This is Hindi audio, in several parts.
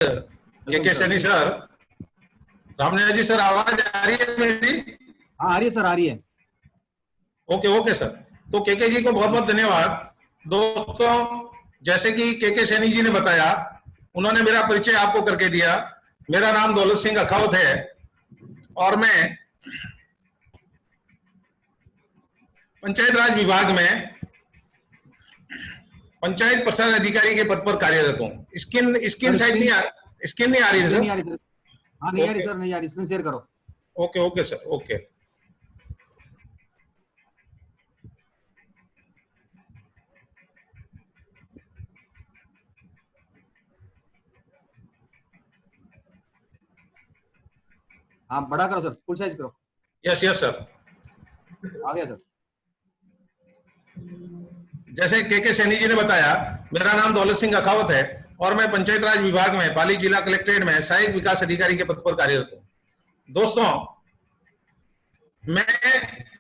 के सैनी सर, रामनाथ जी सर, आवाज आ रही है मेरी? हाँ, आ रही है सर, आ रही है। Okay okay sir. तो के जी को बहुत बहुत धन्यवाद। दोस्तों, जैसे कि के सैनी जी ने बताया, उन्होंने मेरा परिचय आपको करके दिया। मेरा नाम दौलत सिंह अखावत है और मैं पंचायत राज विभाग में पंचायत प्रसार अधिकारी के पद पर कार्यरत हूँ। स्क्रीन साइड नहीं आ रही है सर? नहीं आ रही सर। हाँ, नहीं आ रही सर, नहीं आ रही। स्क्रीन शेयर करो। Okay okay sir, okay. हाँ, बड़ा करो सर, फुल साइज करो। Yes yes sir. आ गया सर। जैसे के सैनी जी ने बताया, मेरा नाम दौलत सिंह अखावत है और मैं पंचायत राज विभाग में पाली जिला कलेक्ट्रेट में सहायक विकास अधिकारी के पद पर कार्यरत हूँ। दोस्तों, मैं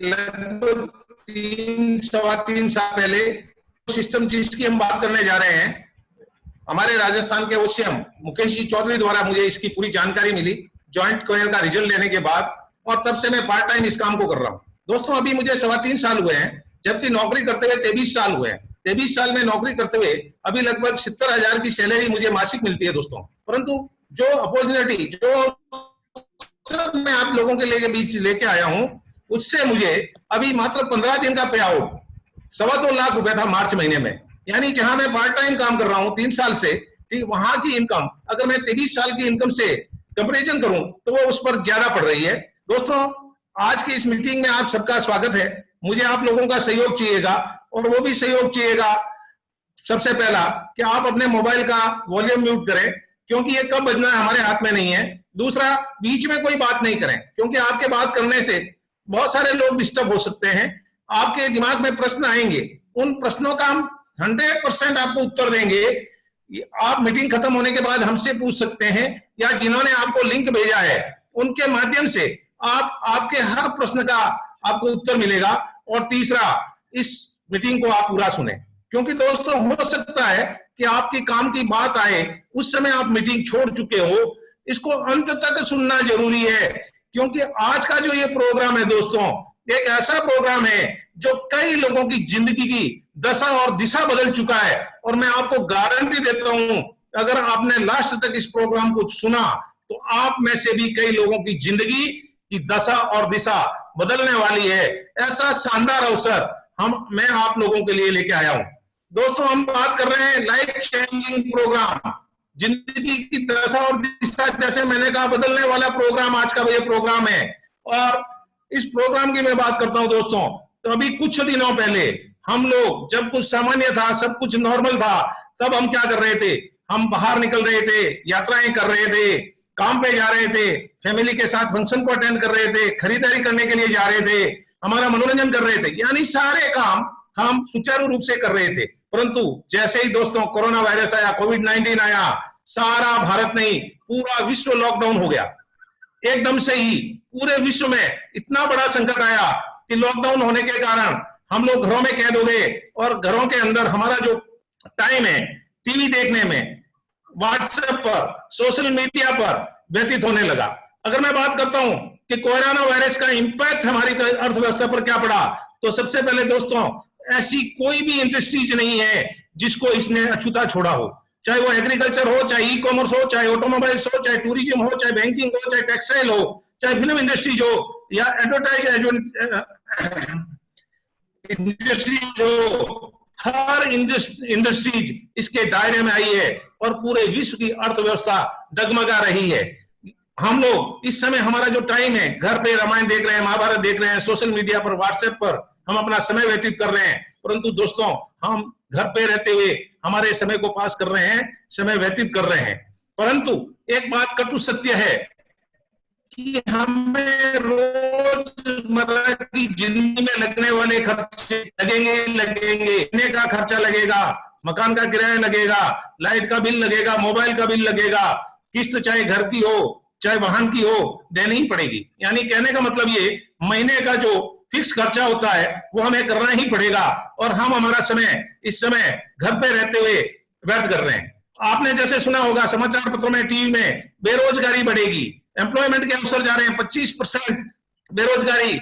लगभग 3-3.25 साल पहले सिस्टम जिसकी हम बात करने जा रहे हैं, हमारे राजस्थान के ओसीएम मुकेश जी चौधरी द्वारा मुझे इसकी पूरी जानकारी मिली ज्वाइंट कोयर का रिजल्ट लेने के बाद, और तब से मैं पार्ट टाइम इस काम को कर रहा हूँ। दोस्तों, अभी मुझे 3.25 साल हुए हैं, जबकि नौकरी करते हुए 23 साल हुए हैं। 23 साल में नौकरी करते हुए अभी लगभग 70,000 की सैलरी मुझे मासिक मिलती है दोस्तों। परंतु जो अपॉर्चुनिटी, जो मैं आप लोगों के लिए बीच लेके आया हूं, उससे मुझे अभी मात्र 15 दिन का पे आउट 2.25 लाख रुपए था मार्च महीने में। यानी जहां मैं पार्ट टाइम काम कर रहा हूं 3 साल से, ठीक, वहां की इनकम अगर मैं 23 साल की इनकम से कंपेरिजन करूं तो वो उस पर ज्यादा पड़ रही है। दोस्तों, आज की इस मीटिंग में आप सबका स्वागत है। मुझे आप लोगों का सहयोग चाहिएगा, और वो भी सहयोग चाहिएगा सबसे पहला कि आप अपने मोबाइल का वॉल्यूम म्यूट करें, क्योंकि ये कब बजना है हमारे हाथ में नहीं है। दूसरा, बीच में कोई बात नहीं करें, क्योंकि आपके बात करने से बहुत सारे लोग डिस्टर्ब हो सकते हैं। आपके दिमाग में प्रश्न आएंगे, उन प्रश्नों का हम 100% आपको उत्तर देंगे। आप मीटिंग खत्म होने के बाद हमसे पूछ सकते हैं, या जिन्होंने आपको लिंक भेजा है उनके माध्यम से आपके हर प्रश्न का आपको उत्तर मिलेगा। और तीसरा, इस मीटिंग को आप पूरा सुने, क्योंकि दोस्तों हो सकता है कि आपकी काम की बात आए उस समय आप मीटिंग छोड़ चुके हो। इसको अंत तक सुनना जरूरी है, क्योंकि आज का जो ये प्रोग्राम है दोस्तों, एक ऐसा प्रोग्राम है जो कई लोगों की जिंदगी की दशा और दिशा बदल चुका है। और मैं आपको गारंटी देता हूं, अगर आपने लास्ट तक इस प्रोग्राम को सुना तो आप में से भी कई लोगों की जिंदगी की दशा और दिशा बदलने वाली है। ऐसा शानदार अवसर मैं आप लोगों के लिए लेके आया हूं। दोस्तों, हम बात कर रहे हैं लाइफ चेंजिंग प्रोग्राम, जिंदगी की दशा और दिशा, जैसे मैंने कहा, बदलने वाला प्रोग्राम आज का ये प्रोग्राम है। और इस प्रोग्राम की मैं बात करता हूं दोस्तों, तो अभी कुछ दिनों पहले हम लोग, जब कुछ सामान्य था, सब कुछ नॉर्मल था, तब हम क्या कर रहे थे? हम बाहर निकल रहे थे, यात्राएं कर रहे थे, काम पे जा रहे थे, फैमिली के साथ फंक्शन को अटेंड कर रहे थे, खरीदारी करने के लिए जा रहे थे, हमारा मनोरंजन कर रहे थे, यानी सारे काम हम सुचारू रूप से कर रहे थे। परंतु जैसे ही दोस्तों कोरोना वायरस आया, कोविड-19 आया, सारा भारत नहीं, पूरा विश्व लॉकडाउन हो गया। एकदम से ही पूरे विश्व में इतना बड़ा संकट आया कि लॉकडाउन होने के कारण हम लोग घरों में कैद हो गए, और घरों के अंदर हमारा जो टाइम है टीवी देखने में, व्हाट्सएप पर, सोशल मीडिया पर व्यतीत होने लगा। अगर मैं बात करता हूं कि कोरोना वायरस का इंपैक्ट हमारी अर्थव्यवस्था पर क्या पड़ा, तो सबसे पहले दोस्तों, ऐसी कोई भी इंडस्ट्रीज नहीं है जिसको इसने अछूता छोड़ा हो। चाहे वो एग्रीकल्चर हो, चाहे ई कॉमर्स हो, चाहे ऑटोमोबाइल्स हो, चाहे टूरिज्म हो, चाहे बैंकिंग हो, चाहे टेक्सटाइल हो, चाहे फिल्म इंडस्ट्रीज हो, या इंडस्ट्रीज हो, हर इंडस्ट्रीज इसके दायरे में आई है और पूरे विश्व की अर्थव्यवस्था डगमगा रही है। हम लोग इस समय, हमारा जो टाइम है, घर पे रामायण देख रहे हैं, महाभारत देख रहे हैं, सोशल मीडिया पर, व्हाट्सएप पर हम अपना समय व्यतीत कर रहे हैं। परंतु दोस्तों, हम घर पे रहते हुए हमारे समय को पास कर रहे हैं, समय व्यतीत कर रहे हैं। परंतु एक बात कटु सत्य है कि हमें रोजमर्रा की जिंदगी में लगने वाले खर्चे लगेंगे, रहने का खर्चा लगेगा, मकान का किराया लगेगा, लाइट का बिल लगेगा, मोबाइल का बिल लगेगा, किस्त चाहे घर की हो चाहे वाहन की हो, देनी ही पड़ेगी। यानी कहने का मतलब ये, महीने का जो फिक्स खर्चा होता है वो हमें करना ही पड़ेगा, और हम हमारा समय इस समय घर पे रहते हुए व्यर्थ कर रहे हैं। आपने जैसे सुना होगा समाचार पत्रों में, टीवी में, बेरोजगारी बढ़ेगी, एम्प्लॉयमेंट के अवसर जा रहे हैं, 25% बेरोजगारी,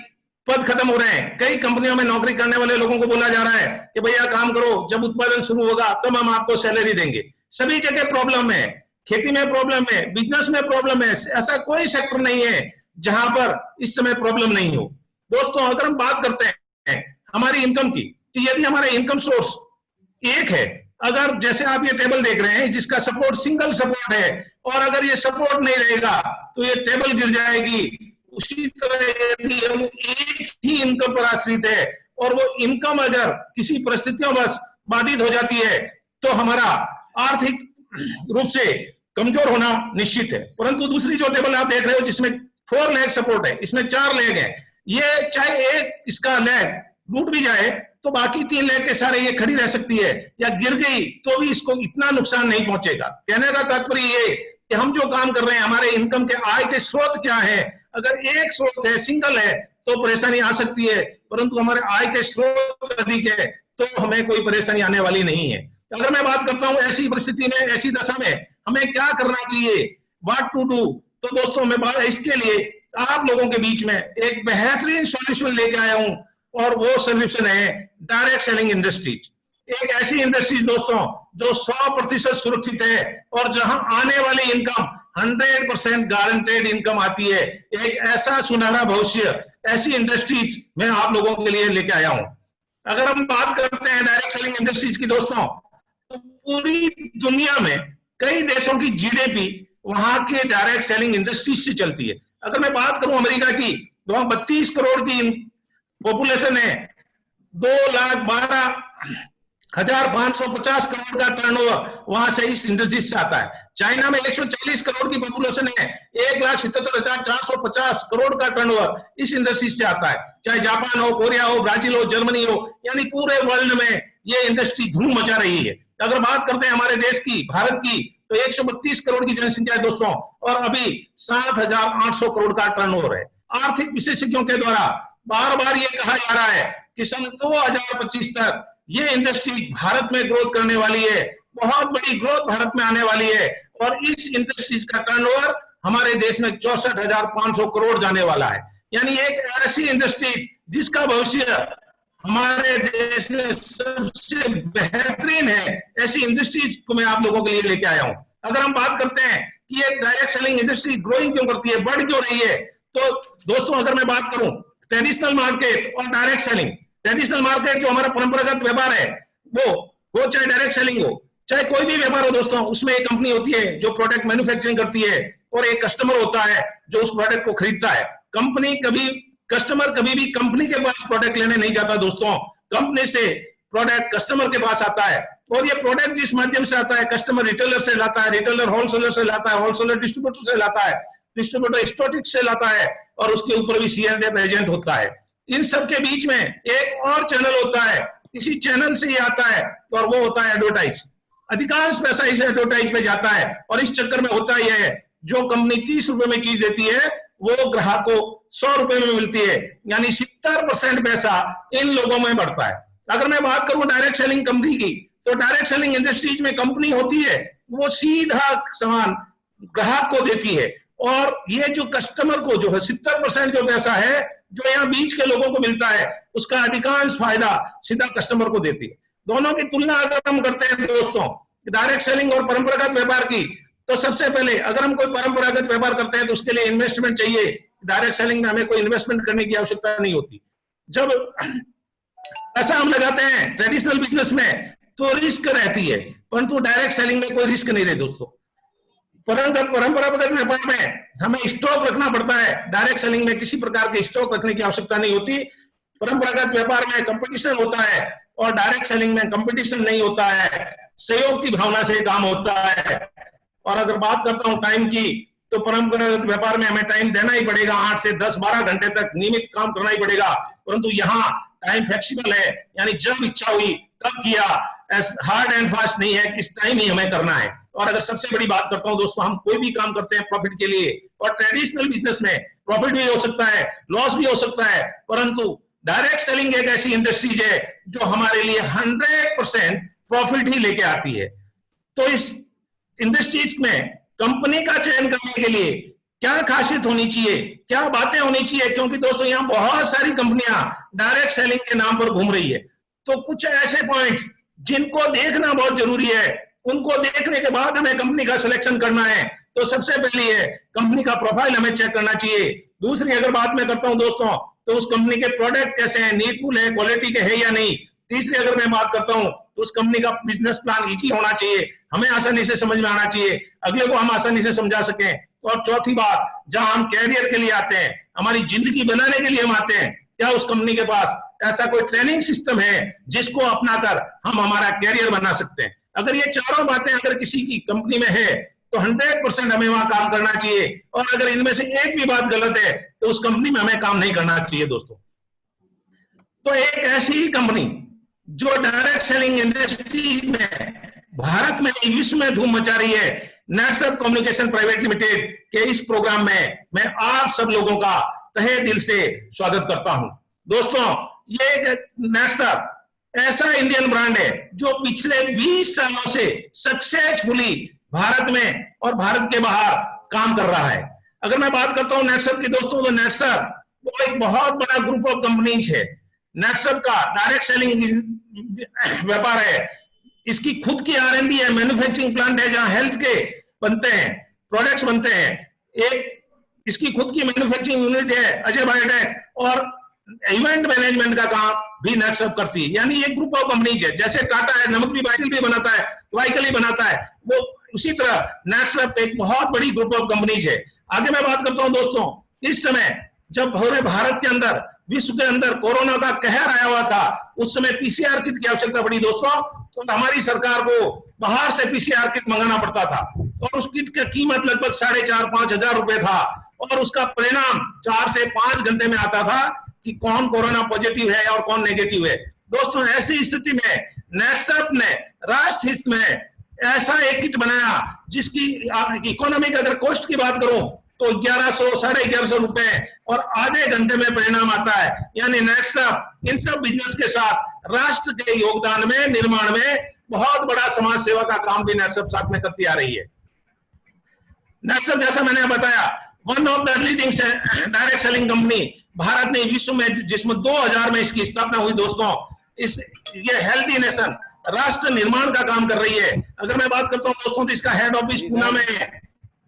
पद खत्म हो रहे हैं। कई कंपनियों में नौकरी करने वाले लोगों को बोला जा रहा है कि भैया काम करो, जब उत्पादन शुरू होगा तब हम आपको सैलरी देंगे। सभी जगह प्रॉब्लम है, खेती में प्रॉब्लम है, बिजनेस में प्रॉब्लम है, ऐसा कोई सेक्टर नहीं है जहां पर इस समय प्रॉब्लम नहीं हो। दोस्तों, अगर हम बात करते हैं हमारी इनकम की, तो यदि हमारा इनकम सोर्स एक है, अगर जैसे आप ये टेबल देख रहे हैं जिसका सपोर्ट सिंगल सपोर्ट है, और अगर ये सपोर्ट नहीं रहेगा तो ये टेबल गिर जाएगी। उसी तरह यदि हम एक ही इनकम पर आश्रित है और वो इनकम अगर किसी परिस्थितियों बस बाधित हो जाती है तो हमारा आर्थिक रूप से कमजोर होना निश्चित है। परंतु दूसरी जो टेबल आप देख रहे हो जिसमें 4 लेग सपोर्ट है, इसमें 4 लेग है, ये चाहे एक इसका लेग टूट भी जाए तो बाकी 3 लेग के सारे ये खड़ी रह सकती है, या गिर गई तो भी इसको इतना नुकसान नहीं पहुंचेगा। कहने का तात्पर्य ये कि हम जो काम कर रहे हैं, हमारे इनकम के आय के स्रोत क्या है, अगर एक स्रोत है, सिंगल है, तो परेशानी आ सकती है, परंतु हमारे आय के स्रोत अधिक है तो हमें कोई परेशानी आने वाली नहीं है। अगर मैं बात करता हूं ऐसी परिस्थिति में, ऐसी दशा में हमें क्या करना चाहिए, व्हाट टू डू, तो दोस्तों मैं इसके लिए आप लोगों के बीच में एक बेहतरीन सॉल्यूशन लेके आया हूं, और वो सॉल्यूशन है डायरेक्ट सेलिंग इंडस्ट्रीज। एक ऐसी इंडस्ट्रीज दोस्तों जो 100% सुरक्षित है और जहां आने वाली इनकम 100% गारंटेड इनकम आती है। एक ऐसा सुनहरा भविष्य, ऐसी इंडस्ट्रीज मैं आप लोगों के लिए लेके आया हूं। अगर हम बात करते हैं डायरेक्ट सेलिंग इंडस्ट्रीज की दोस्तों, तो पूरी दुनिया में कई देशों की जीडीपी वहां के डायरेक्ट सेलिंग इंडस्ट्रीज से चलती है। अगर मैं बात करूं अमेरिका की, तो वहां 32 करोड़ की पॉपुलेशन है, 2,12,550 करोड़ का टर्नओवर वहां से इस इंडस्ट्री से आता है। चाइना में 140 करोड़ की पॉपुलेशन है, 1,77,450 करोड़ का टर्नओवर इस इंडस्ट्री से आता है। चाहे जापान हो, कोरिया हो, ब्राजील हो, जर्मनी हो, यानी पूरे वर्ल्ड में ये इंडस्ट्री धूम मचा रही है। अगर बात करते हैं हमारे देश की, भारत की, तो 132 करोड़ की जनसंख्या है दोस्तों, और अभी 7,800 करोड़ का टर्नओवर है। आर्थिक विशेषज्ञों के द्वारा बार बार ये कहा जा रहा है कि सन 2025 तक ये इंडस्ट्री भारत में ग्रोथ करने वाली है, बहुत बड़ी ग्रोथ भारत में आने वाली है, और इस इंडस्ट्रीज का टर्नओवर हमारे देश में 64,500 करोड़ जाने वाला है। यानी एक ऐसी इंडस्ट्री जिसका भविष्य हमारे देश में सबसे बेहतरीन है, ऐसी इंडस्ट्रीज को मैं आप लोगों के लिए लेके आया हूं। अगर हम बात करते हैं कि ये डायरेक्ट सेलिंग इंडस्ट्री ग्रोइंग क्यों करती है, बढ़ क्यों रही है, तो दोस्तों अगर मैं बात करूं ट्रेडिशनल मार्केट और डायरेक्ट सेलिंग, ट्रेडिशनल मार्केट जो हमारा परंपरागत व्यापार है, वो चाहे डायरेक्ट सेलिंग हो, चाहे कोई भी व्यापार हो दोस्तों, उसमें एक कंपनी होती है जो प्रोडक्ट मैन्युफैक्चरिंग करती है और एक कस्टमर होता है जो उस प्रोडक्ट को खरीदता है। कस्टमर कभी भी कंपनी के पास प्रोडक्ट लेने नहीं जाता दोस्तों, कंपनी से प्रोडक्ट कस्टमर के पास आता है, और ये प्रोडक्ट जिस माध्यम से आता है, कस्टमर रिटेलर से लाता है, रिटेलर होलसेलर से लाता है, होलसेलर डिस्ट्रीब्यूटर से लाता है, डिस्ट्रीब्यूटर स्टोरेज से लाता है, और उसके ऊपर भी C&F एजेंट होता है। इन सब के बीच में एक और चैनल होता है, इसी चैनल से ये आता है, और वो होता है एडवर्टाइज। अधिकांश पैसा इस एडवर्टाइज पे जाता है, और इस चक्कर में होता यह है जो कंपनी 30 रुपए में चीज देती है वो ग्राहक को 100 रुपए में मिलती है, यानी 70% पैसा इन लोगों में बढ़ता है। अगर मैं बात करूं डायरेक्ट सेलिंग कंपनी की, तो डायरेक्ट सेलिंग इंडस्ट्रीज में कंपनी होती है वो सीधा सामान ग्राहक को देती है, और ये जो कस्टमर को जो है 70% जो पैसा है जो यहाँ बीच के लोगों को मिलता है, उसका अधिकांश फायदा सीधा कस्टमर को देती है। दोनों की तुलना अगर हम करते हैं दोस्तों डायरेक्ट सेलिंग और परंपरागत व्यापार की, तो सबसे पहले अगर हम कोई परंपरागत व्यापार करते हैं तो उसके लिए इन्वेस्टमेंट चाहिए। डायरेक्ट सेलिंग में हमें कोई इन्वेस्टमेंट करने की आवश्यकता नहीं होती। जब पैसा हम लगाते हैं ट्रेडिशनल बिजनेस में तो रिस्क रहती है, परंतु डायरेक्ट सेलिंग में कोई रिस्क नहीं रहे दोस्तों। परंपरागत व्यापार में हमें स्टॉक रखना पड़ता है, डायरेक्ट सेलिंग में किसी प्रकार के स्टॉक रखने की आवश्यकता नहीं होती। परंपरागत व्यापार में कंपटीशन होता है और डायरेक्ट सेलिंग में कंपटीशन नहीं होता है, सहयोग की भावना से काम होता है। और अगर बात करता हूं टाइम की, तो परंपरागत व्यापार में हमें टाइम देना ही पड़ेगा, 8 से 10-12 घंटे तक नियमित काम करना ही पड़ेगा, परंतु यहाँ टाइम फ्लेक्सिबल है, यानी जब इच्छा हुई तब किया, हार्ड एंड फास्ट नहीं है कि इस टाइम ही हमें करना है। और अगर सबसे बड़ी बात करता हूं दोस्तों, हम कोई भी काम करते हैं प्रॉफिट के लिए, और ट्रेडिशनल बिजनेस में प्रॉफिट भी हो सकता है, लॉस भी हो सकता है, परंतु डायरेक्ट सेलिंग एक ऐसी इंडस्ट्रीज है जो हमारे लिए 100% प्रॉफिट ही लेके आती है। तो इस इंडस्ट्रीज में कंपनी का चयन करने के लिए क्या खासियत होनी चाहिए, क्या बातें होनी चाहिए, क्योंकि दोस्तों यहाँ बहुत सारी कंपनियां डायरेक्ट सेलिंग के नाम पर घूम रही है। तो कुछ ऐसे पॉइंट्स जिनको देखना बहुत जरूरी है, उनको देखने के बाद हमें कंपनी का सिलेक्शन करना है। तो सबसे पहली है कंपनी का प्रोफाइल हमें चेक करना चाहिए। दूसरी अगर बात मैं करता हूं दोस्तों, तो उस कंपनी के प्रोडक्ट कैसे हैं, नीडफुल है, क्वालिटी के है या नहीं। तीसरी अगर मैं बात करता हूं तो उस कंपनी का बिजनेस प्लान इजी होना चाहिए, हमें आसानी से समझ में आना चाहिए, अगले को हम आसानी से समझा सकें। और चौथी बात, जहां हम कैरियर के लिए आते हैं, हमारी जिंदगी बनाने के लिए हम आते हैं, क्या उस कंपनी के पास ऐसा कोई ट्रेनिंग सिस्टम है जिसको अपनाकर हम हमारा कैरियर बना सकते हैं। अगर ये चारों बातें अगर किसी की कंपनी में है तो 100% हमें वहां काम करना चाहिए, और अगर इनमें से एक भी बात गलत है तो उस कंपनी में हमें काम नहीं करना चाहिए दोस्तों। तो एक ऐसी ही कंपनी जो डायरेक्ट सेलिंग इंडस्ट्री में भारत में नहीं विश्व में धूम मचा रही है, नेटसप कम्युनिकेशन प्राइवेट लिमिटेड के इस प्रोग्राम में मैं आप सब लोगों का तहे दिल से स्वागत करता हूं। दोस्तों, ये नेटसप ऐसा इंडियन ब्रांड है जो पिछले 20 सालों से सक्सेसफुली भारत में और भारत के बाहर काम कर रहा है। अगर मैं बात करता हूं नेटसप की दोस्तों, तो नेटसप वो एक बहुत बड़ा ग्रुप ऑफ कंपनीज है। नेटसप का डायरेक्ट सेलिंग व्यापार है, इसकी खुद की R&D है, मैन्युफैक्चरिंग प्लांट है जहां हेल्थ के बनते हैं, प्रोडक्ट्स बनते हैं। एक इसकी खुद की मैन्युफैक्चरिंग यूनिट है अजय बायोटेक, और इवेंट मैनेजमेंट का काम भी नेटसप करती है। यानी एक ग्रुप ऑफ कंपनीज है, जैसे टाटा है, नमक भी बाइसिकल भी बनाता है, वाइकल ही बनाता है, वो उसी तरह नेटसप एक बहुत बड़ी ग्रुप ऑफ कंपनीज है। आगे मैं बात करता हूं दोस्तों, इस समय जब पूरे भारत के अंदर, विश्व के अंदर कोरोना का कहर आया हुआ था, उस समय PCR किट की आवश्यकता पड़ी दोस्तों, तो हमारी सरकार को बाहर से PCR किट मंगाना पड़ता था, और उस किट की कीमत लगभग 4,500-5 हजार रुपए था, और उसका परिणाम 4 से 5 घंटे में आता था कि कौन कोरोना पॉजिटिव है और कौन नेगेटिव है। दोस्तों, ऐसी स्थिति में नेटसप ने राष्ट्र हित में ऐसा एक किट बनाया जिसकी इकोनॉमिक अगर कॉस्ट की बात करूं तो 1100-1150 रुपए, और आधे घंटे में परिणाम आता है। यानी नेटसप इन सब बिजनेस के साथ राष्ट्र के योगदान में, निर्माण में बहुत बड़ा समाज सेवा का काम भी नेटसप साथ में करती आ रही है। नेटसप जैसा मैंने बताया, one of the leading direct selling company Bharat ने विश्व में, जिसमें 2000 में इसकी स्थापना हुई दोस्तों। ये हेल्थी नेशन, राष्ट्र निर्माण का काम कर रही है। अगर मैं बात करता हूं दोस्तों, तो इसका हेड ऑफिस पुणे में है,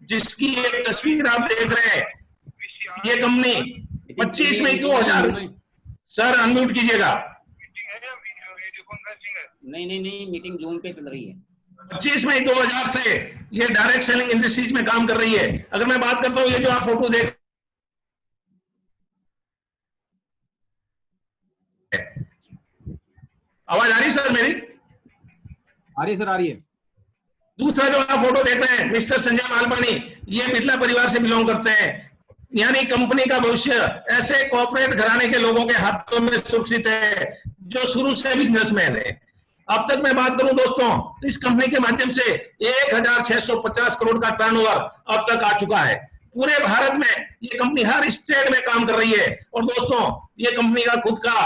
जिसकी एक तस्वीर आप देख रहे हैं। ये कंपनी 25 मई 2000, सर अनम्यूट कीजिएगा। नहीं, मीटिंग जूम पे चल रही है। 25 मई 2000 से ये डायरेक्ट सेलिंग इंडस्ट्रीज में काम कर रही है। अगर मैं बात करता हूं, ये जो आप फोटो देख, आवाज आ रही सर मेरी? आ रही है सर, आ रही है। दूसरा जो आप फोटो देख रहे हैं, मिस्टर संजय मालपानी, ये मिथिला परिवार से बिलोंग करते हैं। यानी कंपनी का भविष्य ऐसे कॉर्पोरेट घराने के लोगों के हाथों में सुरक्षित है जो शुरू से बिजनेसमैन है। अब तक मैं बात करूं दोस्तों, तो इस कंपनी के माध्यम से 1650 करोड़ का टर्नओवर अब तक आ चुका है। पूरे भारत में ये कंपनी हर स्टेट में काम कर रही है। और दोस्तों, ये कंपनी का खुद का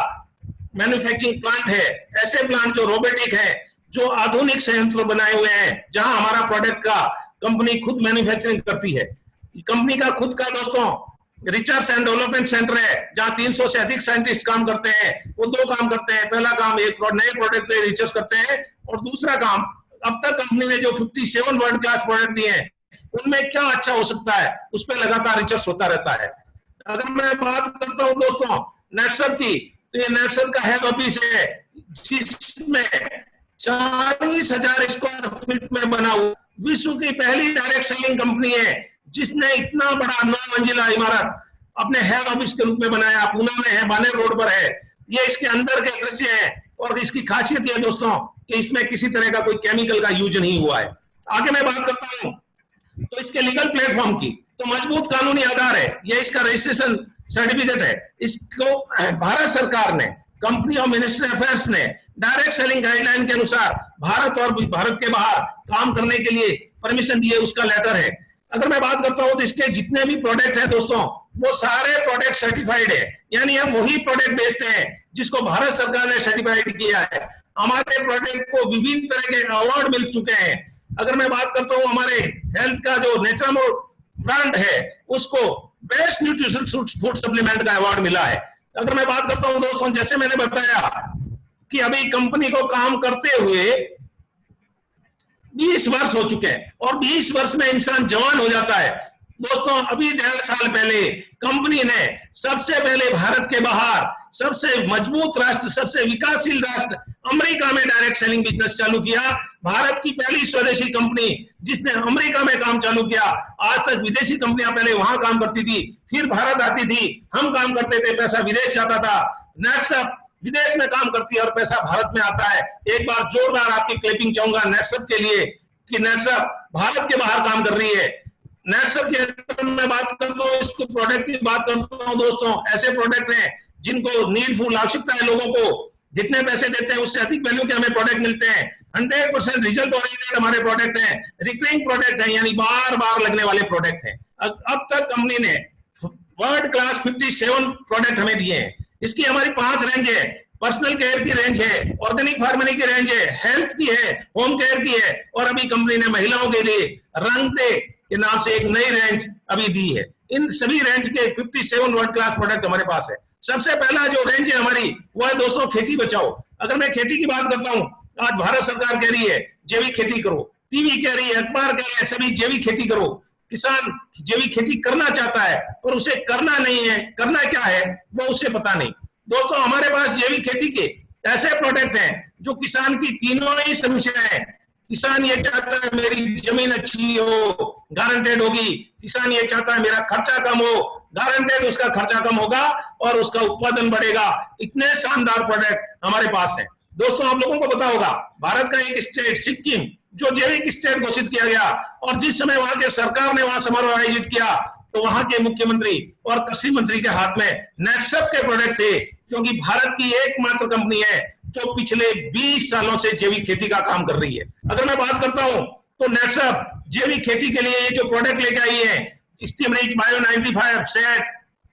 मैन्युफैक्चरिंग प्लांट है, ऐसे प्लांट जो रोबोटिक है, जो आधुनिक संयंत्र बनाए हुए हैं, जहां हमारा प्रोडक्ट का कंपनी खुद मैन्युफैक्चरिंग करती है। कंपनी का खुद का दोस्तों रिसर्च एंड डेवलपमेंट सेंटर है, जहां 300 से अधिक साइंटिस्ट काम करते हैं। वो 2 काम करते हैं, पहला काम एक नए प्रोडक्ट पे रिसर्च करते हैं, और दूसरा काम अब तक कंपनी ने जो 57 वर्ल्ड क्लास प्रोडक्ट दिए हैं, उनमें क्या अच्छा हो सकता है, उस पर लगातार रिसर्च होता रहता है। अगर मैं बात करता हूं दोस्तों नेटसप की, तो ये नेटसप का हेड ऑफिस है, जिसमें 40,000 स्क्वायर फीट में बना हुआ विश्व की पहली डायरेक्ट सेलिंग कंपनी है जिसने इतना बड़ा 9 मंजिला इमारत अपने हेड ऑफिस के रूप में बनाया। पुणे में है, बानेर रोड पर है। ये इसके अंदर के दृश्य है, और इसकी खासियत यह दोस्तों कि इसमें किसी तरह का कोई केमिकल का यूज नहीं हुआ है। आगे मैं बात करता हूं तो इसके लीगल प्लेटफॉर्म की, तो मजबूत कानूनी आधार है, यह इसका रजिस्ट्रेशन सर्टिफिकेट है। इसको भारत सरकार ने, कंपनी और मिनिस्ट्री अफेयर्स ने डायरेक्ट सेलिंग गाइडलाइन के अनुसार भारत और भारत के बाहर काम करने के लिए परमिशन दिए, उसका लेटर है। अगर मैं बात करता हूं तो इसके जितने भी प्रोडक्ट हैं दोस्तों, वो सारे प्रोडक्ट सर्टिफाइड है। यानी हम वही प्रोडक्ट बेचते हैं जिसको भारत सरकार ने सर्टिफाइड किया है। हमारे प्रोडक्ट को विभिन्न तरह के अवार्ड मिल चुके हैं। अगर मैं बात करता हूं हमारे हेल्थ का जो नेचुरल ब्रांड है उसको बेस्ट न्यूट्रिशन फूड सप्लीमेंट का अवार्ड मिला है। अगर मैं बात करता हूं दोस्तों, जैसे मैंने बताया कि अभी कंपनी को काम करते हुए 20 वर्ष हो चुके हैं और 20 वर्ष में इंसान जवान हो जाता है। दोस्तों अभी 1.5 साल पहले कंपनी ने सबसे पहले भारत के बाहर सबसे मजबूत राष्ट्र, सबसे विकासशील राष्ट्र अमेरिका में डायरेक्ट सेलिंग बिजनेस चालू किया। भारत की पहली स्वदेशी कंपनी जिसने अमेरिका में काम चालू किया। आज तक विदेशी कंपनियां पहले वहां काम करती थी, फिर भारत आती थी, हम काम करते थे, पैसा विदेश जाता था। नेटसप विदेश में काम करती है और पैसा भारत में आता है। एक बार जोरदार आपकी क्लैपिंग चाहूंगा नेटसप के लिए कि नेटसप भारत के बाहर काम कर रही है। नेटसप की अगर मैं बात करता हूँ, इसको प्रोडक्ट की बात करता हूँ दोस्तों, ऐसे प्रोडक्ट हैं जिनको नीडफुल आवश्यकता है लोगों को, जितने पैसे देते हैं उससे अधिक वैल्यू के हमें प्रोडक्ट मिलते हैं। 100% रिजल्ट ओरिएंटेड हमारे प्रोडक्ट हैं, रिकरिंग प्रोडक्ट हैं, यानी बार बार लगने वाले प्रोडक्ट हैं। अब तक कंपनी ने वर्ल्ड क्लास 57 प्रोडक्ट हमें दिए हैं। इसकी हमारी 5 रेंज है, पर्सनल केयर की रेंज है, ऑर्गेनिक फार्मरी की रेंज है, हेल्थ की है, होम केयर की है, और अभी कंपनी ने महिलाओं के लिए रंगते के नाम से एक नई रेंज अभी दी है। इन सभी रेंज के 57 वर्ल्ड क्लास प्रोडक्ट हमारे पास है। सबसे पहला जो रेंज है हमारी वो है दोस्तों खेती बचाओ। अगर मैं खेती की बात करता हूं, आज भारत सरकार कह रही है जैविक खेती करो, टीवी कह रही है, अखबार कह रही है, सभी जैविक खेती करो। किसान जैविक खेती करना चाहता है और उसे करना नहीं है, करना क्या है वो उसे पता नहीं। दोस्तों हमारे पास जैविक खेती के ऐसे प्रोडक्ट हैं जो किसान की तीनों ही समस्याएं, किसान ये चाहता है मेरी जमीन अच्छी हो, गारंटेड होगी। किसान ये चाहता है मेरा खर्चा कम हो, गारंटेड उसका खर्चा कम होगा और उसका उत्पादन बढ़ेगा। इतने शानदार प्रोडक्ट हमारे पास हैं। दोस्तों आप लोगों को पता होगा भारत का एक स्टेट सिक्किम जो जैविक स्टेट घोषित किया गया, और जिस समय वहां के सरकार ने वहां समारोह आयोजित किया तो वहां के मुख्यमंत्री और कृषि मंत्री के हाथ में नेटसप के प्रोडक्ट थे, क्योंकि भारत की एकमात्र कंपनी है जो पिछले 20 सालों से जैविक खेती का काम कर रही है। अगर मैं बात करता हूं तो नेटसप जैविक खेती के लिए ये जो प्रोडक्ट लेके आई है, steam rich bio 95 set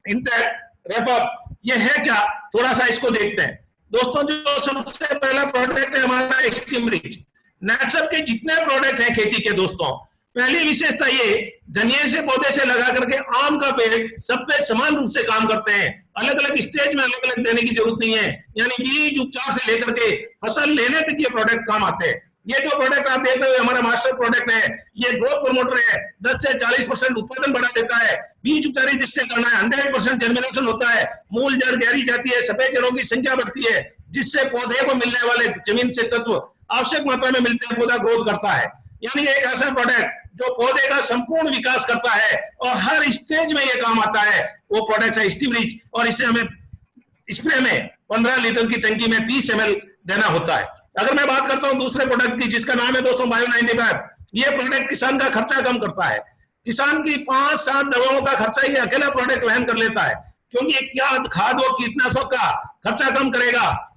intact रेपअप, ये है क्या, थोड़ा सा इसको देखते हैं। दोस्तों जो सबसे पहला प्रोडक्ट है हमारा स्टीम रिच। नेटसप के जितने प्रोडक्ट हैं खेती के दोस्तों, पहली विशेषता ये धनिये से पौधे से लगा करके आम का पेड़ सब पे समान रूप से काम करते हैं। अलग अलग स्टेज में अलग अलग देने की जरूरत नहीं है, यानी बीज उपचार से लेकर के फसल लेने तक ये प्रोडक्ट काम आते हैं। ये जो प्रोडक्ट आप देख रहे हो हमारा मास्टर प्रोडक्ट है, ये ग्रोथ प्रमोटर है, 10 से 40% उत्पादन बढ़ा देता है। बीज उपचारी जिससे करना है 100% जर्मिनेशन होता है, मूल जड़ गहरी जाती है, सफेद जड़ों की संख्या बढ़ती है, जिससे पौधे को मिलने वाले जमीन से तत्व आवश्यक मात्रा में मिलते हैं, पौधा ग्रोथ करता है। यानी एक ऐसा प्रोडक्ट जो पौधे का संपूर्ण विकास करता है और हर स्टेज में ये काम आता है, वो प्रोडक्ट है स्टीम रिच। और इसे हमें स्प्रे में 15 लीटर की टंकी में 30 ml देना होता है। अगर मैं बात करता हूं दूसरे प्रोडक्ट की जिसका नाम है दोस्तों बायो 95, ये प्रोडक्ट किसान का खर्चा कम करता है। किसान की 5-7 दवाओं का खर्चा ये अकेला प्रोडक्ट वहन कर लेता है, क्योंकि क्या खाद और कीटनाशक का खर्चा कम करेगा,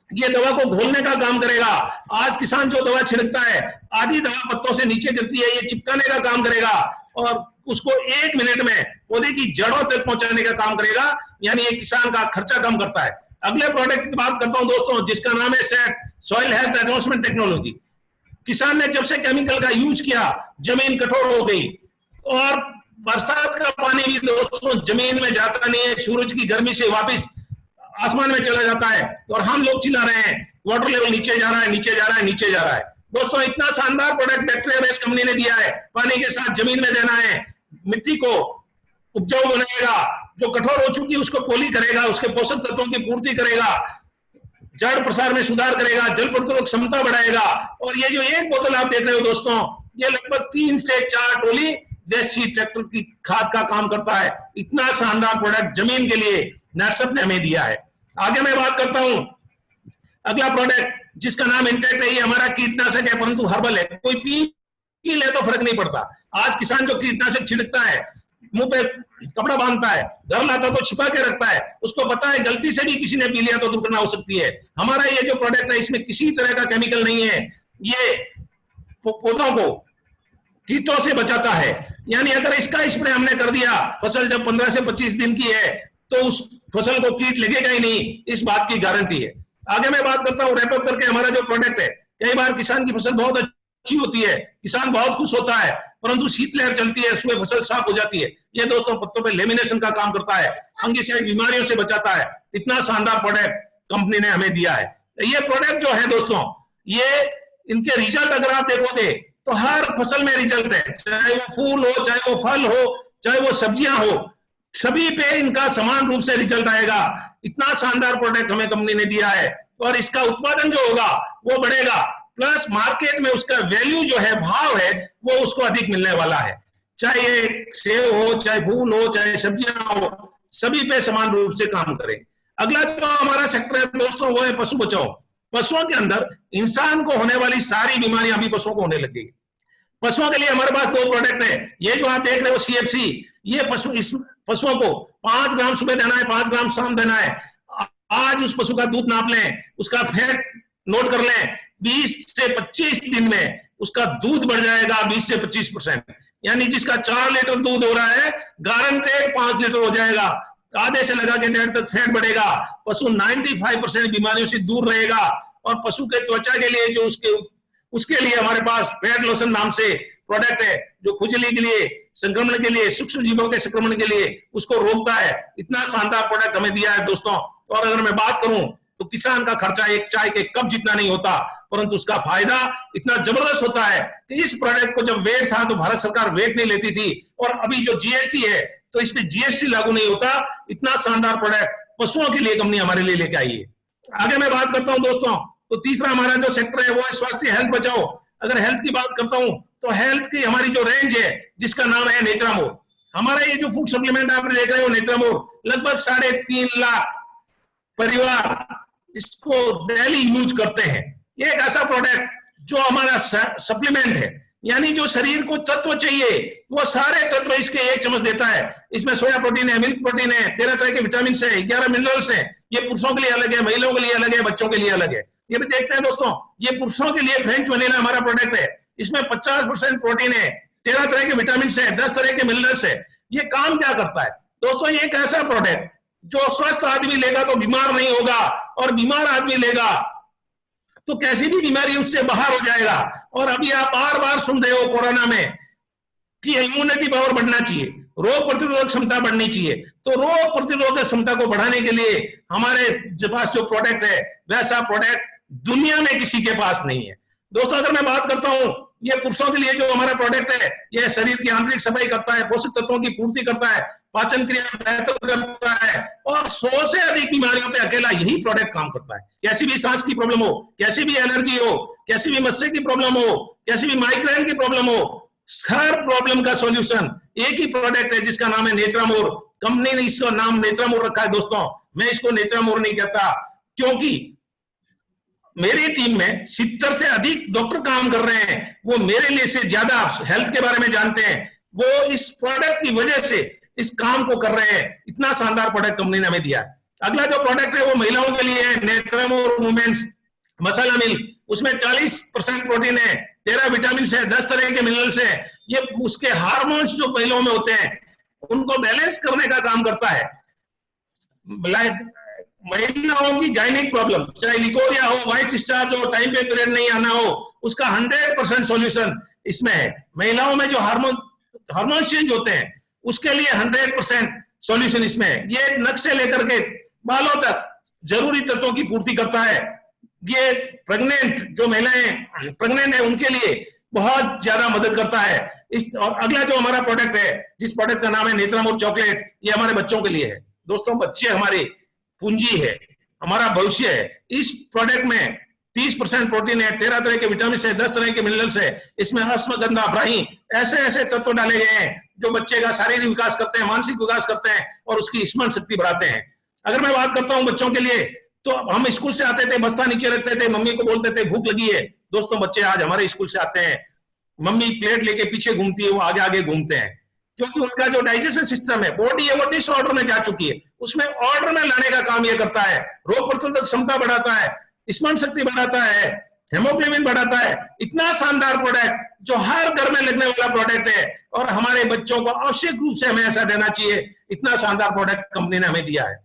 ये दवा को घोलने का काम करेगा। आज किसान जो दवा छिड़कता है आधी दवा पत्तों से नीचे गिरती है, ये चिपकाने का काम करेगा और उसको 1 मिनट में पौधे की जड़ों तक पहुंचाने का काम करेगा, यानी ये किसान का खर्चा कम करता है। अगले प्रोडक्ट की बात करता हूं दोस्तों जिसका नाम है set soil health advancement technology. किसान ने जब से केमिकल का यूज किया जमीन कठोर हो गई और बरसात का पानी भी दोस्तों जमीन में जाता नहीं है, सूरज की गर्मी से वापस आसमान में चला जाता है और हम लोग चिल्ला रहे हैं वाटर लेवल नीचे जा रहा है, नीचे जा रहा है, नीचे जा रहा है। दोस्तों इतना शानदार प्रोडक्ट बैक्टीरिया बेस्ड कंपनी ने दिया है, पानी के साथ जमीन में देना है, मिट्टी को उपजाऊ बनाएगा, जो कठोर हो चुकी है उसको पोली करेगा, उसके पोषक तत्वों की पूर्ति करेगा, जड़ प्रसार में सुधार करेगा, जल प्रतिरोधक क्षमता बढ़ाएगा। और ये जो एक बोतल आप देख रहे हो दोस्तों, ये लगभग 3 से 4 टोली देसी ट्रैक्टर की खाद का काम करता है। इतना शानदार प्रोडक्ट जमीन के लिए नेटसप ने हमें दिया है। आगे मैं बात करता हूं अगला प्रोडक्ट जिसका नाम इंटेक्ट है। ये हमारा कीटनाशक है परंतु हर्बल है, कोई पी ले तो फर्क नहीं पड़ता। आज किसान जो कीटनाशक छिड़कता है, मुंह पे कपड़ा बांधता है, घर लाता तो छिपा के रखता है, उसको पता है गलती से भी किसी ने पी लिया तो दुर्घटना हो सकती है। हमारा ये जो प्रोडक्ट है इसमें किसी तरह का केमिकल नहीं है, ये पौधों को कीटों से बचाता है। यानी अगर इसका स्प्रे हमने कर दिया, फसल जब 15 से 25 दिन की है तो उस फसल को कीट लगेगा ही नहीं, इस बात की गारंटी है। आगे मैं बात करता हूं रैपअप करके हमारा जो प्रोडक्ट है, कई बार किसान की फसल बहुत अच्छी होती है, किसान बहुत खुश होता है, परंतु शीतलहर चलती है, सुबह फसल साफ हो जाती है। ये दोस्तों पत्तों पे लेमिनेशन का काम करता है, फंगिसाइड बीमारियों से बचाता है। इतना शानदार प्रोडक्ट कंपनी ने हमें दिया है। ये प्रोडक्ट जो है दोस्तों, ये इनके रिजल्ट अगर आप देखोगे तो हर फसल में रिजल्ट है, चाहे वो फूल हो, चाहे वो फल हो, चाहे वो सब्जियां हो, सभी पे इनका समान रूप से रिजल्ट आएगा। इतना शानदार प्रोडक्ट हमें कंपनी ने दिया है और इसका उत्पादन जो होगा वो बढ़ेगा, प्लस मार्केट में उसका वैल्यू जो है, भाव है, वो उसको अधिक मिलने वाला है। चाहे ये सेब हो, चाहे फूल हो, चाहे सब्जियां हो, सभी पे समान रूप से काम करें। अगला जो हमारा सेक्टर है दोस्तों वो है पशु बचाओ। पशुओं के अंदर इंसान को होने वाली सारी बीमारियां अभी पशुओं को होने लगी। पशुओं के लिए हमारे पास 2 प्रोडक्ट है। ये जो आप देख रहे हो CFC, ये पशुओं को 5 ग्राम सुबह देना है, 5 ग्राम शाम देना है। आज उस पशु का दूध नाप लें, उसका फैट नोट कर लें, 20 से 25 दिन में उसका दूध बढ़ जाएगा 20 से 25%। यानी जिसका 4 लीटर दूध हो रहा है, गारंटेड 5 लीटर हो जाएगा। आधे से लगा के 1.5 तक फैट बढ़ेगा। पशु 95% बीमारियों से दूर रहेगा। और पशु के त्वचा के लिए जो उसके लिए हमारे पास फैट लोशन नाम से प्रोडक्ट है, जो खुजली के लिए, संक्रमण के लिए, सूक्ष्म जीवों के संक्रमण के लिए उसको रोकता है। इतना शानदार प्रोडक्ट हमें दिया है दोस्तों। और अगर मैं बात करूं तो किसान का खर्चा एक चाय के कप जितना नहीं होता, परंतु उसका फायदा इतना जबरदस्त होता है कि इस प्रोडक्ट को जब वेट था तो भारत सरकार वेट नहीं लेती थी, और अभी जो GST है तो इस पे GST लागू नहीं होता। इतना शानदार प्रोडक्ट पशुओं के लिए कंपनी हमारे लिए लेके आई है। आगे मैं बात करता हूं दोस्तों, तो तीसरा हमारा जो सेक्टर है वो है स्वास्थ्य, हेल्थ बचाओ। अगर हेल्थ की बात करता हूं तो हेल्थ की हमारी जो रेंज है, जिसका नाम है नेत्रामोर। हमारा ये जो फूड सप्लीमेंट आप देख रहे हो नेत्रामोर, लगभग 3.5 लाख परिवार इसको डेली यूज करते हैं। ये एक ऐसा प्रोडक्ट जो हमारा सप्लीमेंट है, यानी जो शरीर को तत्व चाहिए वो सारे तत्व इसके एक चम्मच देता है। इसमें सोया प्रोटीन है, मिल्क प्रोटीन है, 13 तरह के विटामिन है, 11 मिनरल्स है। ये पुरुषों के लिए अलग है, महिलाओं के लिए अलग है, बच्चों के लिए अलग है। ये भी देखते हैं दोस्तों, ये पुरुषों के लिए फ्रेंच वनीला हमारा प्रोडक्ट है। इसमें 50% प्रोटीन है, 13 तरह के विटामिन है, 10 तरह के मिनरल्स है। ये काम क्या करता है दोस्तों? ये एक ऐसा प्रोडक्ट जो स्वस्थ आदमी लेगा तो बीमार नहीं होगा, और बीमार आदमी लेगा तो कैसी भी बीमारी उससे बाहर हो जाएगा। और अभी आप बार बार सुन रहे हो कोरोना में कि इम्यूनिटी पावर बढ़ना चाहिए, रोग प्रतिरोधक क्षमता बढ़नी चाहिए। तो रोग प्रतिरोधक क्षमता को बढ़ाने के लिए हमारे पास जो प्रोडक्ट है, वैसा प्रोडक्ट दुनिया में किसी के पास नहीं है दोस्तों। अगर मैं बात करता हूं, ये पुरुषों के लिए जो हमारा प्रोडक्ट है, ये शरीर की आंतरिक सफाई करता है, पोषक तत्वों की पूर्ति करता है, पाचन क्रिया बेहतर करता है, और 100 से अधिक बीमारियों पे अकेला यही प्रोडक्ट काम करता है। कैसी भी सांस की प्रॉब्लम हो, कैसी भी एलर्जी हो, कैसी भी मस्से की प्रॉब्लम हो, कैसी भी माइग्रेन की प्रॉब्लम हो, हर प्रॉब्लम का सॉल्यूशन एक ही प्रोडक्ट है, जिसका नाम है नेत्रामोर। कंपनी ने इसका नाम नेत्रामोर रखा है दोस्तों। मैं इसको नेत्रामोर नहीं कहता, क्योंकि मेरी टीम में 70 से अधिक डॉक्टर काम कर रहे हैं। वो मेरे लिए से ज्यादा हेल्थ के बारे में जानते हैं। वो इस प्रोडक्ट की वजह से इस काम को कर रहे हैं। इतना शानदार प्रोडक्ट कंपनी ने हमें दिया है। अगला जो प्रोडक्ट है वो महिलाओं के लिए है, नेत्रामोर वुमेन्स मसाला मिल्क। उसमें 40% प्रोटीन है, 13 विटामिन है, 10 तरह के मिनरल्स है। ये उसके हार्मोन्स जो महिलाओं में होते हैं उनको बैलेंस करने का काम करता है। महिलाओं की गायनिक प्रॉब्लम, चाहे लिकोरिया हो, व्हाइट डिस्चार्ज हो, टाइम पे पीरियड नहीं आना हो, उसका 100% सॉल्यूशन इसमें है। महिलाओं में जो हार्मोन चेंज होते हैं उसके लिए 100% सॉल्यूशन इसमें है। ये नख से लेकर के बालों तक जरूरी तत्वों की पूर्ति करता है। ये प्रेग्नेंट जो महिलाएं प्रेग्नेंट है उनके लिए बहुत ज्यादा मदद करता है। और अगला जो हमारा प्रोडक्ट है, जिस प्रोडक्ट का नाम है नेत्रामोर चॉकलेट, ये हमारे बच्चों के लिए है दोस्तों। बच्चे हमारे पूंजी है, हमारा भविष्य है। इस प्रोडक्ट में 30% प्रोटीन है, 13 तरह के विटामिन है, 10 तरह के मिनरल्स है। इसमें अश्वगंधा, ब्राही, ऐसे ऐसे तत्व डाले गए हैं जो बच्चे का शारीरिक विकास करते हैं, मानसिक विकास करते हैं और उसकी स्मरण शक्ति बढ़ाते हैं। अगर मैं बात करता हूं बच्चों के लिए, तो हम स्कूल से आते थे, बस्ता नीचे रखते थे, मम्मी को बोलते थे भूख लगी है। दोस्तों बच्चे आज हमारे स्कूल से आते हैं, मम्मी प्लेट लेके पीछे घूमती है, वो आगे आगे घूमते हैं, क्योंकि उनका जो डाइजेशन सिस्टम है, बॉडी है, वो डिसऑर्डर में जा चुकी है। उसमें ऑर्डर में लाने का काम ये करता है। रोग प्रतिरोधक क्षमता बढ़ाता है, स्मरण शक्ति बढ़ाता है, हेमोग्लोबिन बढ़ाता है। इतना शानदार प्रोडक्ट जो हर घर में लगने वाला प्रोडक्ट है, और हमारे बच्चों को आवश्यक रूप से हमें ऐसा देना चाहिए। इतना शानदार प्रोडक्ट कंपनी ने हमें दिया है।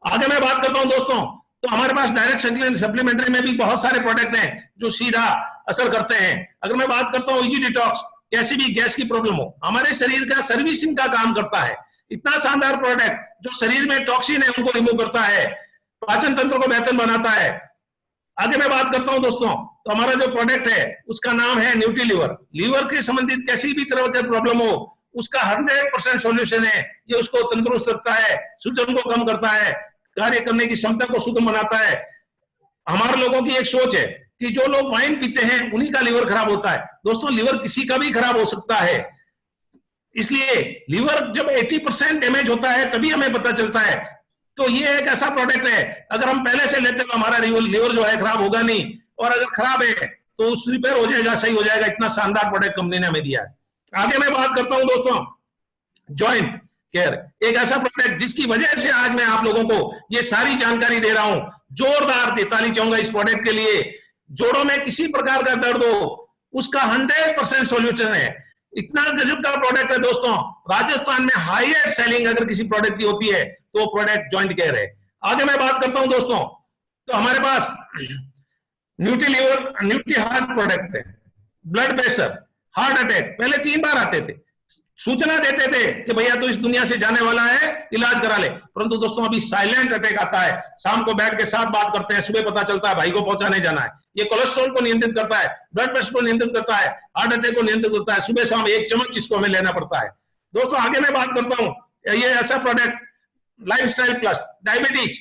आगे मैं बात करता हूं दोस्तों, तो हमारे पास डायरेक्ट सप्लीमेंट्री में भी बहुत सारे प्रोडक्ट हैं जो सीधा असर करते हैं। अगर मैं बात करता हूँ इजी डिटॉक्स, कैसी भी गैस की प्रॉब्लम हो, हमारे शरीर का सर्विसिंग का काम करता है। इतना शानदार प्रोडक्ट जो शरीर में टॉक्सिन है उनको रिमूव करता है, पाचन तंत्र को बेहतर बनाता है। आगे मैं बात करता हूं दोस्तों, तो हमारा जो प्रोडक्ट है उसका नाम है न्यूट्री लीवर। लीवर के संबंधित किसी भी तरह का प्रॉब्लम हो उसका 100% सॉल्यूशन है। ये उसको तंदुरुस्त रखता है, सूजन को कम करता है, कार्य करने की क्षमता को सुगम बनाता है। हमारे लोगों की एक सोच है कि जो लोग वाइन पीते हैं उन्हीं का लीवर खराब होता है। दोस्तों लीवर किसी का भी खराब हो सकता है, इसलिए लीवर जब 80% डैमेज होता है तभी हमें पता चलता है। तो ये एक ऐसा प्रोडक्ट है, अगर हम पहले से लेते तो हमारा लीवर जो है खराब होगा नहीं, और अगर खराब है तो उस रिपेयर हो जाएगा, सही हो जाएगा। इतना शानदार प्रोडक्ट कंपनी ने हमें दिया है। आगे मैं बात करता हूं दोस्तों जॉइंट केयर, एक ऐसा प्रोडक्ट जिसकी वजह से आज मैं आप लोगों को ये सारी जानकारी दे रहा हूं। जोरदार ताली चाहूंगा इस प्रोडक्ट के लिए। जोड़ों में किसी प्रकार का दर्द हो उसका 100% सॉल्यूशन है। इतना गजब का प्रोडक्ट है दोस्तों। राजस्थान में हाईएस्ट सेलिंग अगर किसी प्रोडक्ट की होती है तो वो प्रोडक्ट जॉइंट केयर है। आगे मैं बात करता हूं दोस्तों, तो हमारे पास nutri liver, nutri heart product है। ब्लड प्रेशर, हार्ट अटैक पहले 3 बार आते थे, सूचना देते थे कि भैया तो इस दुनिया से जाने वाला है, इलाज करा ले। परंतु दोस्तों अभी साइलेंट अटैक आता है, शाम को बैठ के साथ बात करते हैं, सुबह पता चलता है भाई को पहुंचाने जाना है। ये कोलेस्ट्रॉल को नियंत्रित करता है, ब्लड प्रेशर को नियंत्रित करता है, हार्ट अटैक को नियंत्रित करता है। सुबह शाम 1 चम्मच इसको हमें लेना पड़ता है। दोस्तों आगे मैं बात करता हूं, ये ऐसा product lifestyle plus diabetes,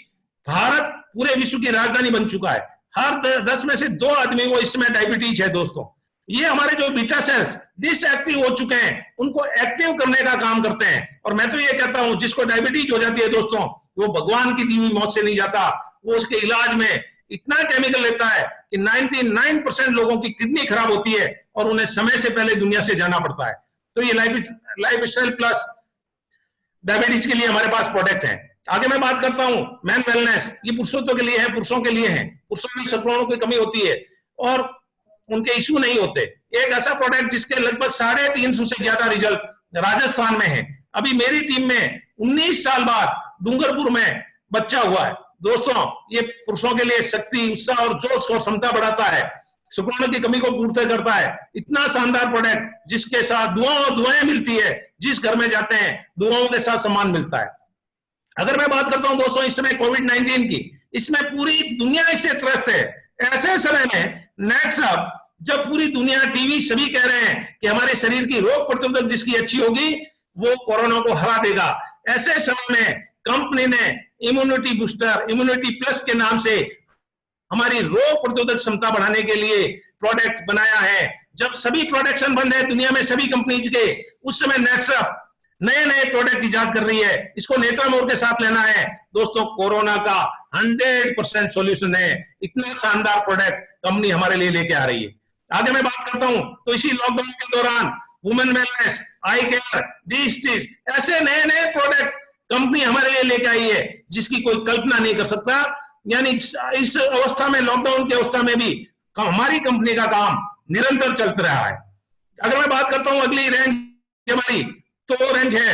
Bharat पूरे विश्व की राजधानी बन चुका है। हर 10 में से 2 आदमी को इसमें डायबिटीज है दोस्तों। ये हमारे जो बीटा सेल्स डिसएक्टिव हो चुके हैं उनको एक्टिव करने का काम करते हैं। और मैं तो ये कहता हूं जिसको डायबिटीज हो जाती है दोस्तों, वो भगवान की दी हुई मौत से नहीं जाता, वो उसके इलाज में इतना केमिकल लेता है कि 99% लोगों की किडनी खराब होती है और उन्हें समय से पहले दुनिया से जाना पड़ता है। तो ये लाइफस्टाइल प्लस डायबिटीज के लिए हमारे पास प्रोडक्ट है। आगे मैं बात करता हूं मैन वेलनेस, ये पुरुषों के लिए है, पुरुषों के लिए है। पुरुषों में शुक्राणुओं की कमी होती है और उनके इश्यू नहीं होते। एक ऐसा प्रोडक्ट जिसके लगभग 350 से ज्यादा रिजल्ट राजस्थान में है। अभी मेरी टीम में 19 साल बाद डूंगरपुर में बच्चा हुआ है। दोस्तों ये पुरुषों के लिए शक्ति, उत्साह और जोश और क्षमता बढ़ाता है, शुक्राणु की कमी को पूर्ति करता है। इतना शानदार प्रोडक्ट जिसके साथ दुआएं मिलती है, जिस घर में जाते हैं दुआओं के साथ सम्मान मिलता है। अगर मैं बात करता हूं दोस्तों इस समय कोविड-19 की, इसमें पूरी दुनिया इससे त्रस्त है। ऐसे समय में नेक्स्ट अप, जब पूरी दुनिया टीवी सभी कह रहे हैं कि हमारे शरीर की रोग प्रतिरोधक जिसकी अच्छी होगी वो कोरोना को हरा देगा, ऐसे समय में कंपनी ने इम्यूनिटी बूस्टर, इम्यूनिटी प्लस के नाम से हमारी रोग प्रतिरोधक क्षमता बढ़ाने के लिए प्रोडक्ट बनाया है। जब सभी प्रोडक्शन बंद है दुनिया में सभी कंपनीज के, उस समय नेक्सअप नए प्रोडक्ट इजाद कर रही है। इसको नेत्रा मोड़ के साथ लेना है दोस्तों। कोरोना का 100% सॉल्यूशन है। इतना शानदार प्रोडक्ट कंपनी हमारे लिए लेके आ रही है। आगे मैं बात करता हूं तो इसी लॉकडाउन के दौरान वुमेन वेलनेस, आई केयर, डी स्टिच, ऐसे नए प्रोडक्ट कंपनी हमारे लिए लेके आई है जिसकी कोई कल्पना नहीं कर सकता। यानी इस अवस्था में, लॉकडाउन की अवस्था में भी हमारी कंपनी का काम निरंतर चलता रहा है। अगर मैं बात करता हूं अगली रेंज हमारी, तो वो रेंज है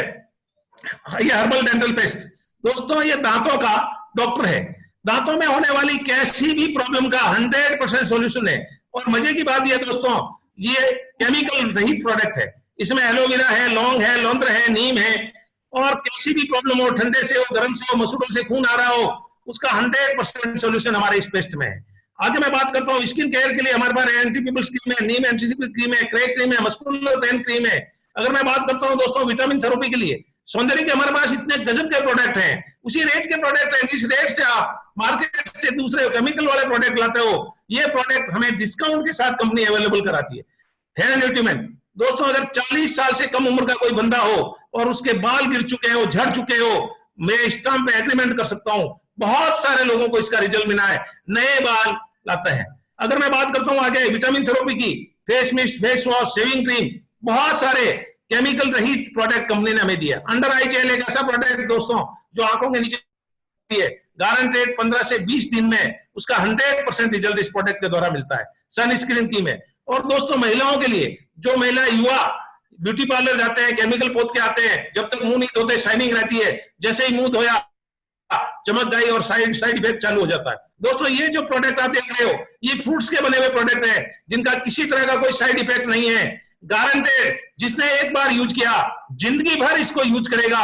ये हर्बल डेंटल पेस्ट। दोस्तों ये दांतों का डॉक्टर है। दांतों में होने वाली कैसी भी प्रॉब्लम का 100% सॉल्यूशन है। और मजे की बात ये दोस्तों, ये केमिकल रहित प्रोडक्ट है। इसमें एलोवेरा है, लौंग है, लौंद्र है, नीम है। और कैसी भी प्रॉब्लम हो, ठंडे से हो, गर्म से हो, मसूड़ों से खून आ रहा हो, उसका 100% सॉल्यूशन हमारे इस पेस्ट में है। आगे मैं बात करता हूँ स्किन केयर के लिए हमारे पास एंटी पिंपल्स क्रीम है, नीम एंटीसेप्टिक क्रीम है, क्रेक क्रीम है, मस्कुलर पेन क्रीम है। अगर मैं बात करता हूँ दोस्तों विटामिन थेरेपी के लिए, सौंदर्य के हमारे पास इतने गजब के प्रोडक्ट हैं। उसी रेट के प्रोडक्ट हैं जिस रेट से आप मार्केट से दूसरे केमिकल वाले प्रोडक्ट लाते हो, ये प्रोडक्ट हमें डिस्काउंट के साथ कंपनी अवेलेबल कराती है। हेयर न्यूट्रीमेंट दोस्तों, अगर 40 साल से कम उम्र का कोई बंदा हो और उसके बाल गिर चुके हो, झड़ चुके हो, मैं स्टाम्प पे एग्रीमेंट कर सकता हूं, बहुत सारे लोगों को इसका रिजल्ट मिला है, नए बाल लाता है। अगर मैं बात करता हूं आगे विटामिन थेरेपी की, face mist, face wash, shaving cream, बहुत सारे केमिकल रहित प्रोडक्ट कंपनी ने हमें दिया। अंडर आई जेल एक ऐसा प्रोडक्ट दोस्तों जो आंखों के नीचे है, गारंटेड 15 से 20 दिन में उसका 100% रिजल्ट इस प्रोडक्ट के द्वारा मिलता है। सनस्क्रीन क्रीम है। और दोस्तों महिलाओं के लिए, जो महिला युवा ब्यूटी पार्लर जाते हैं, केमिकल पोत के आते हैं, जब तक मुंह नहीं धोते शाइनिंग रहती है, जैसे ही मुंह धोया चमक गई और साइड इफेक्ट चालू हो जाता है। दोस्तों ये जो प्रोडक्ट आप देख रहे हो ये फ्रूट्स के बने हुए प्रोडक्ट है जिनका किसी तरह का कोई साइड इफेक्ट नहीं है, गारंटेड। जिसने एक बार यूज किया जिंदगी भर इसको यूज करेगा।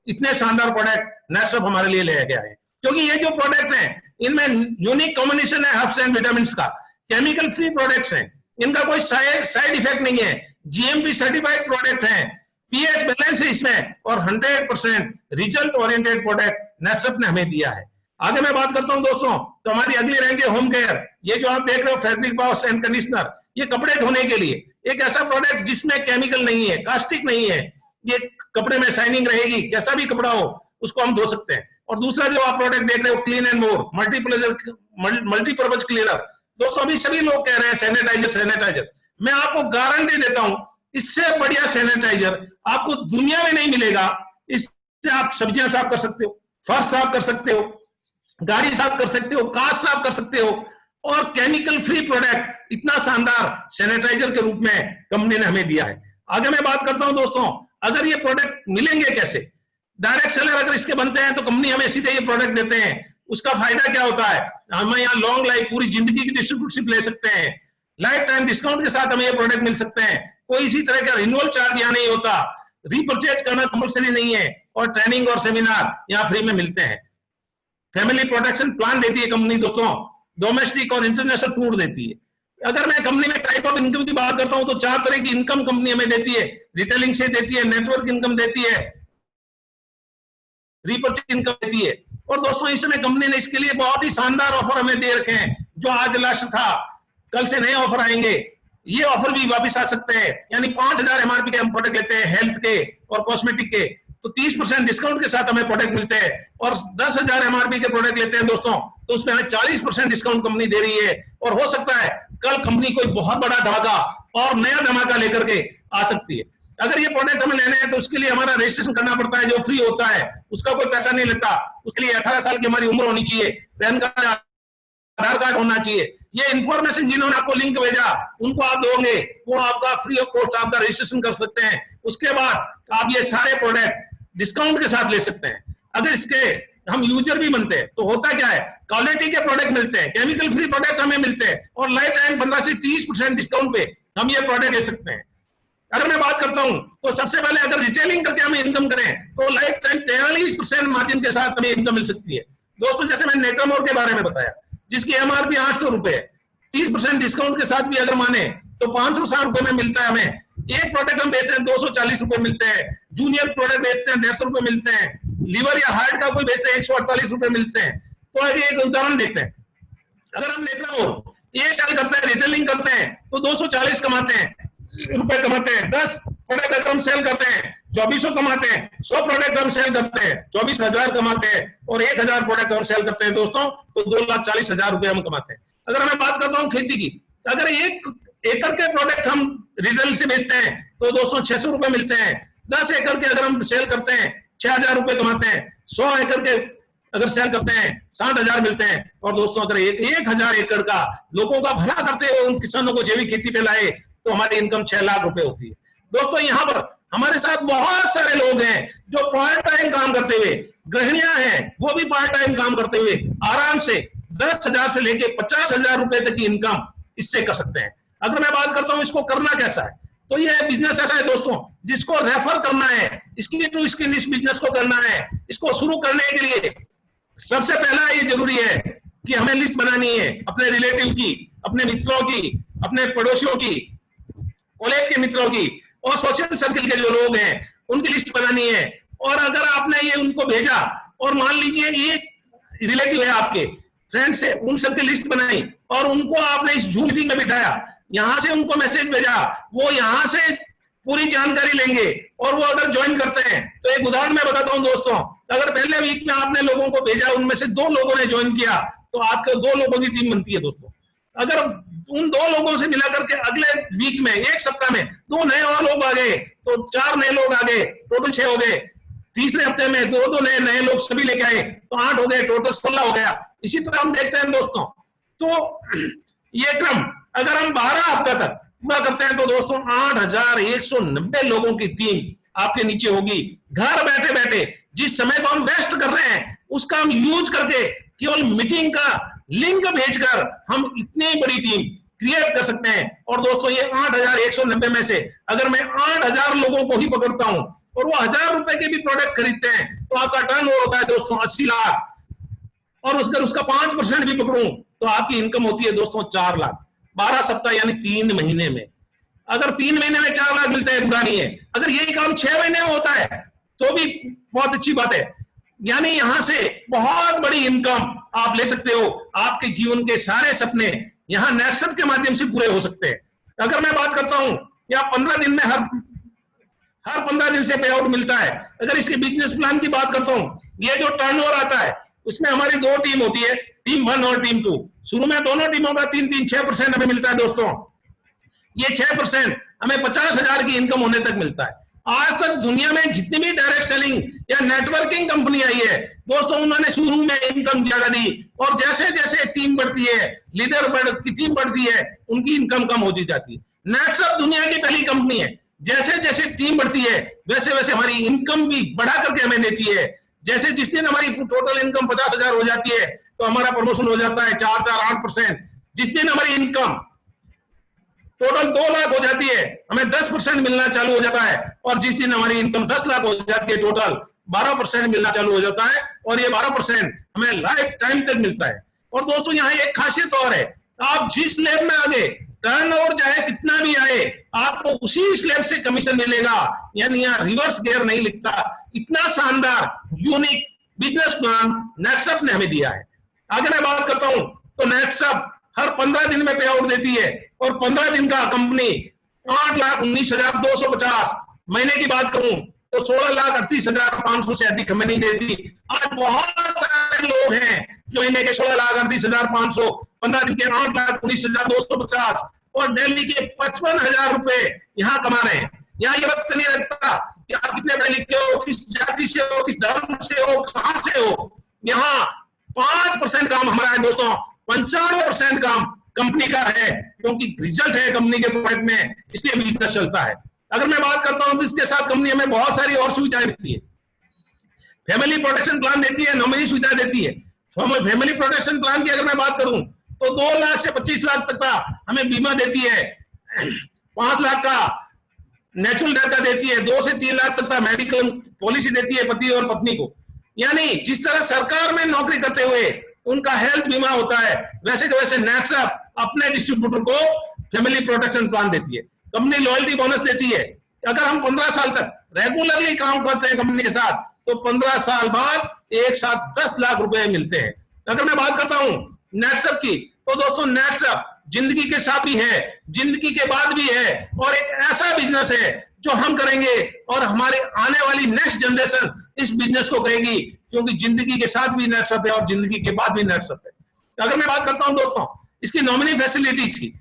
इतने शानदार प्रोडक्ट नेटसप हमारे लिए ले गया है, क्योंकि ये जो प्रोडक्ट है इनमें यूनिक कॉम्बिनेशन है हर्ब्स एंड विटामिन का, केमिकल फ्री प्रोडक्ट्स हैं, इनका कोई साइड इफेक्ट नहीं है, जीएमपी सर्टिफाइड प्रोडक्ट है, पीएच बैलेंस है इसमें और 100% रिजल्ट ओरिएंटेड प्रोडक्ट नेटसप ने हमें दिया है। आगे मैं बात करता हूं दोस्तों, तो हमारी अगली रेंज है होम केयर। ये जो आप देख रहे हो फैब्रिक वॉश एंड कंडीशनर, ये कपड़े धोने के लिए एक ऐसा प्रोडक्ट जिसमें केमिकल नहीं है, कास्टिक नहीं है, ये कपड़े में शाइनिंग रहेगी, कैसा भी कपड़ा हो उसको हम धो सकते हैं। और दूसरा जो आप प्रोडक्ट देख रहे हो clean and more multipurpose cleaner, दोस्तों अभी सभी लोग कह रहे हैं सैनिटाइजर, मैं आपको गारंटी देता हूं इससे बढ़िया सैनिटाइजर आपको दुनिया में नहीं मिलेगा। इससे आप सब्जियां साफ कर सकते हो, फर्श साफ कर सकते हो, गाड़ी साफ कर सकते हो, कार साफ कर सकते हो, और केमिकल फ्री प्रोडक्ट इतना शानदार सैनिटाइजर के रूप में कंपनी ने हमें दिया है। आगे मैं बात करता हूं दोस्तों, अगर ये प्रोडक्ट मिलेंगे कैसे, डायरेक्ट सेलर अगर इसके बनते हैं तो कंपनी हमें सीधे ये प्रोडक्ट देते हैं। उसका फायदा क्या होता है, हमें यहाँ लॉन्ग लाइफ पूरी जिंदगी की डिस्ट्रीब्यूटरशिप ले सकते हैं, लाइफ टाइम डिस्काउंट के साथ हमें ये प्रोडक्ट मिल सकते हैं, कोई इसी तरह का रिन्यूअल चार्ज यहाँ नहीं होता, रीपरचेज करना कंपल्सरी नहीं है, और ट्रेनिंग और सेमिनार यहाँ फ्री में मिलते हैं। फैमिली प्रोटेक्शन प्लान देती है कंपनी दोस्तों, डोमेस्टिक और इंटरनेशनल टूर देती है। अगर मैं कंपनी में टाइप ऑफ इनकम की बात करता हूं तो 4 तरह की इनकम कंपनी हमें देती है, रिटेलिंग से देती है, नेटवर्क इनकम देती है, रीपरचेज इनकम देती है। और दोस्तों इस समय कंपनी ने इसके लिए बहुत ही शानदार ऑफर हमें दे रखे हैं, जो आज लास्ट था, कल से नए ऑफर आएंगे, ये ऑफर भी वापस आ सकते हैं। यानी 5000 एमआरपी के हम प्रोडक्ट लेते हैं हेल्थ के और कॉस्मेटिक के, तो 30% डिस्काउंट के साथ हमें प्रोडक्ट मिलते हैं, और 10,000 एमआरपी के प्रोडक्ट लेते हैं दोस्तों तो उसमें हमें 40% डिस्काउंट कंपनी दे रही है। और हो सकता है कल कंपनी कोई बहुत बड़ा धमाका और नया धमाका लेकर के आ सकती है। अगर ये प्रोडक्ट हमें लेने हैं तो उसके लिए हमारा रजिस्ट्रेशन करना पड़ता है, जो फ्री होता है, उसका कोई पैसा नहीं लगता। उसके लिए 18 साल की हमारी उम्र होनी चाहिए, पैन कार्ड आधार कार्ड होना चाहिए। ये इंफॉर्मेशन जिन्होंने आपको लिंक भेजा उनको आप दोगे, वो आपका फ्री ऑफ कॉस्ट आपका रजिस्ट्रेशन कर सकते हैं। उसके बाद आप ये सारे प्रोडक्ट डिस्काउंट के साथ ले सकते हैं। अगर इसके हम यूजर भी बनते हैं तो होता क्या है, क्वालिटी के प्रोडक्ट मिलते हैं, केमिकल फ्री प्रोडक्ट हमें मिलते हैं, और लाइफ टाइम 15 से 30% डिस्काउंट पे हम ये प्रोडक्ट ले सकते हैं। अगर मैं बात करता हूं तो सबसे पहले अगर रिटेलिंग करके हमें इनकम करें तो लाइफ टाइम 43% मार्जिन के साथ हमें इनकम मिल सकती है। दोस्तों जैसे मैंने नेचरमोर के बारे में बताया, जिसकी एमआरपी 800 रुपए, 30% डिस्काउंट के साथ भी अगर माने तो 560 रुपए में मिलता है हमें। एक प्रोडक्ट हम बेचते हैं 240 रुपए मिलते हैं, जूनियर प्रोडक्ट बेचते हैं 150 रुपए मिलते हैं, लीवर या हार्ट का कोई बेचते हैं 148 रुपए मिलते हैं। तो आगे एक उदाहरण देखते हैं, अगर हम नेचरमोर ये सेल करते हैं, रिटेलिंग करते हैं तो 240 कमाते हैं, रुपए कमाते हैं। 10 प्रोडक्ट अगर हम सेल करते हैं 2400 कमाते हैं, 100 प्रोडक्ट हम सेल करते हैं 24,000 कमाते हैं, और 1000 प्रोडक्ट हम सेल करते हैं दोस्तों तो 2,40,000 रुपए हम कमाते हैं। अगर मैं बात करता हूँ खेती की, अगर 1 एकड़ के प्रोडक्ट हम रिटेल से बेचते हैं तो दोस्तों 600 रुपए मिलते हैं। 10 एकड़ के अगर हम सेल करते हैं 6,000 रुपए कमाते हैं। 100 एकड़ के अगर सेल करते हैं 60,000 मिलते हैं। और दोस्तों अगर 1,000 एकड़ का लोगों का भला करते हुए उन किसानों को जैविक खेती पे लाए तो हमारी इनकम 6 लाख रुपए होती है। दोस्तों यहाँ पर हमारे साथ बहुत सारे लोग हैं जो पार्ट टाइम काम करते हुए, गृहिणियां हैं वो भी पार्ट टाइम काम करते हुए आराम से 10,000 से लेके 50,000 रुपए तक की इनकम इससे कर सकते हैं। अगर मैं बात करता हूं इसको करना कैसा है, तो ये बिजनेस ऐसा है दोस्तों जिसको रेफर करना है, इसकी टू स्किल इस बिजनेस को करना है। इसको शुरू करने के लिए सबसे पहला ये जरूरी है कि हमें लिस्ट बनानी है अपने रिलेटिव की, अपने मित्रों की, अपने पड़ोसियों की, कॉलेज के मित्रों की, और सोशल सर्किल के जो लोग हैं उनकी लिस्ट बनानी है। और अगर आपने ये उनको भेजा और मान लीजिए ये रिलेटिव है आपके फ्रेंड से, उन सबकी लिस्ट बनाई और उनको आपने इस जूम मीटिंग में बिठाया, यहां से उनको मैसेज भेजा, वो यहां से पूरी जानकारी लेंगे और वो अगर ज्वाइन करते हैं तो एक उदाहरण मैं बताता हूं दोस्तों, अगर पहले वीक में आपने लोगों को भेजा, उनमें से 2 लोगों ने ज्वाइन किया तो आपके 2 लोगों की टीम बनती है दोस्तों। अगर उन 2 लोगों से मिला करके अगले वीक में, एक सप्ताह में 2 नए और लोग आ गए तो 4 नए लोग आ गए, टोटल 6 हो गए। तीसरे हफ्ते में 2 नए लोग सभी लेके आए तो 8 हो गए, टोटल 16 हो गया। इसी तरह हम देखते हैं दोस्तों, तो ये क्रम अगर हम 12 हफ्ते तक पूरा करते हैं तो दोस्तों 8,190 लोगों की टीम आपके नीचे होगी। घर बैठे बैठे जिस समय को हम वेस्ट कर रहे हैं उसका हम यूज करके केवल मीटिंग का लिंक भेजकर हम इतनी बड़ी टीम क्रिएट कर सकते हैं। और दोस्तों ये 8,190 में से अगर मैं 8,000 लोगों को ही पकड़ता हूं और वो 1,000 रुपए के भी प्रोडक्ट खरीदते हैं तो आपका टर्नओवर होता है दोस्तों 80 लाख, और उसका 5% भी पकड़ूं तो आपकी इनकम होती है दोस्तों 4 लाख 12 सप्ताह यानी 3 महीने में। अगर 3 महीने में 4 लाख मिलते हैं बुरा नहीं है, अगर यही काम 6 महीने में होता है तो भी बहुत अच्छी बात है। यानी यहां से बहुत बड़ी इनकम आप ले सकते हो, आपके जीवन के सारे सपने यहां नेटसप के माध्यम से पूरे हो सकते हैं। अगर मैं बात करता हूं या 15 दिन में हर 15 दिन से पे आउट मिलता है। अगर इसके बिजनेस प्लान की बात करता हूं, ये जो टर्नओवर आता है उसमें हमारी 2 टीम होती है, टीम 1 और टीम 2। शुरू में दोनों टीमों का 3-3 6% हमें मिलता है दोस्तों। ये 6% हमें 50,000 की इनकम होने तक मिलता है। आज तक दुनिया में जितनी भी डायरेक्ट सेलिंग या नेटवर्किंग कंपनी आई है दोस्तों, उन्होंने शुरू में इनकम ज्यादा दी और जैसे जैसे टीम बढ़ती है, लीडर की टीम बढ़ती है, उनकी इनकम कम होती जाती है। नेटसप दुनिया की पहली कंपनी है, जैसे जैसे टीम बढ़ती है वैसे वैसे हमारी इनकम भी बढ़ा करके हमें देती है। जैसे जिस दिन हमारी टोटल इनकम 50,000 हो जाती है तो हमारा प्रमोशन हो जाता है 4-8%। जिस दिन हमारी इनकम टोटल 2 लाख हो जाती है हमें 10% मिलना चालू हो जाता है, और जिस दिन हमारी इनकम 10 लाख हो जाती है टोटल 12% मिलना चालू हो जाता है, और ये 12% हमें लाइफ टाइम तक मिलता है। और दोस्तों यहाँ एक खासियत और है, आप जिस स्लैब में आगे टर्नओवर चाहे कितना भी आए आपको उसी स्लैब से कमीशन मिलेगा, यानी यहाँ रिवर्स गियर नहीं लिखता। इतना शानदार यूनिक बिजनेस प्लान नेटसप ने हमें दिया है। आगे मैं बात करता हूं तो नेटसप हर 15 दिन में पे आउट देती है, और 15 दिन का कंपनी 8,19,250। महीने की बात करूं तो 16,38,500 से अधिक हमें नहीं देती। आज बहुत सारे लोग हैं जो महीने के 16,38,500, 15 दिन के 8,19,250 और दिल्ली के 55,000 रुपए यहाँ कमा रहे हैं। यहाँ ये वक्त नहीं लगता कि आप कितने पढ़े लिखे हो, किस जाति से हो, किस धर्म से हो, कहां से हो। यहाँ 5% काम हमारा है दोस्तों, 95% काम कंपनी का है, क्योंकि रिजल्ट है कंपनी के प्रोडक्ट में, इसलिए बिजनेस चलता है। अगर मैं बात करता हूं तो इसके साथ कंपनी हमें बहुत सारी और सुविधाएं देती है। फैमिली प्रोटेक्शन प्लान देती है, नॉमिनी सुविधा देती है। फैमिली प्रोटेक्शन प्लान की अगर मैं बात करूं तो 2 लाख से 25 लाख तक का हमें बीमा देती है, 5 लाख का नेचुरल डेथ का देती है, 2 से 3 लाख तक का मेडिकल पॉलिसी देती है पति और पत्नी को। यानी जिस तरह सरकार में नौकरी करते हुए उनका हेल्थ बीमा होता है, वैसे के वैसे नेटसप अपने डिस्ट्रीब्यूटर को फैमिली प्रोटेक्शन प्लान देती है। कंपनी लॉयल्टी बोनस देती है। अगर हम 15 साल तक रेगुलरली काम करते हैं कंपनी के साथ तो 15 साल बाद एक साथ 10 लाख रुपए मिलते हैं। अगर मैं बात करता हूं नेटसप की तो दोस्तों नेटसप जिंदगी के साथ भी है, जिंदगी के बाद भी है, और एक ऐसा बिजनेस है जो हम करेंगे और हमारे आने वाली नेक्स्ट जनरेशन इस बिजनेस को करेगी, क्योंकि जिंदगी के साथ भी नेटसप है और जिंदगी के बाद भी नेटसप है। अगर मैं बात करता हूं दोस्तों इसकी नॉमिनी फैसिलिटीज की,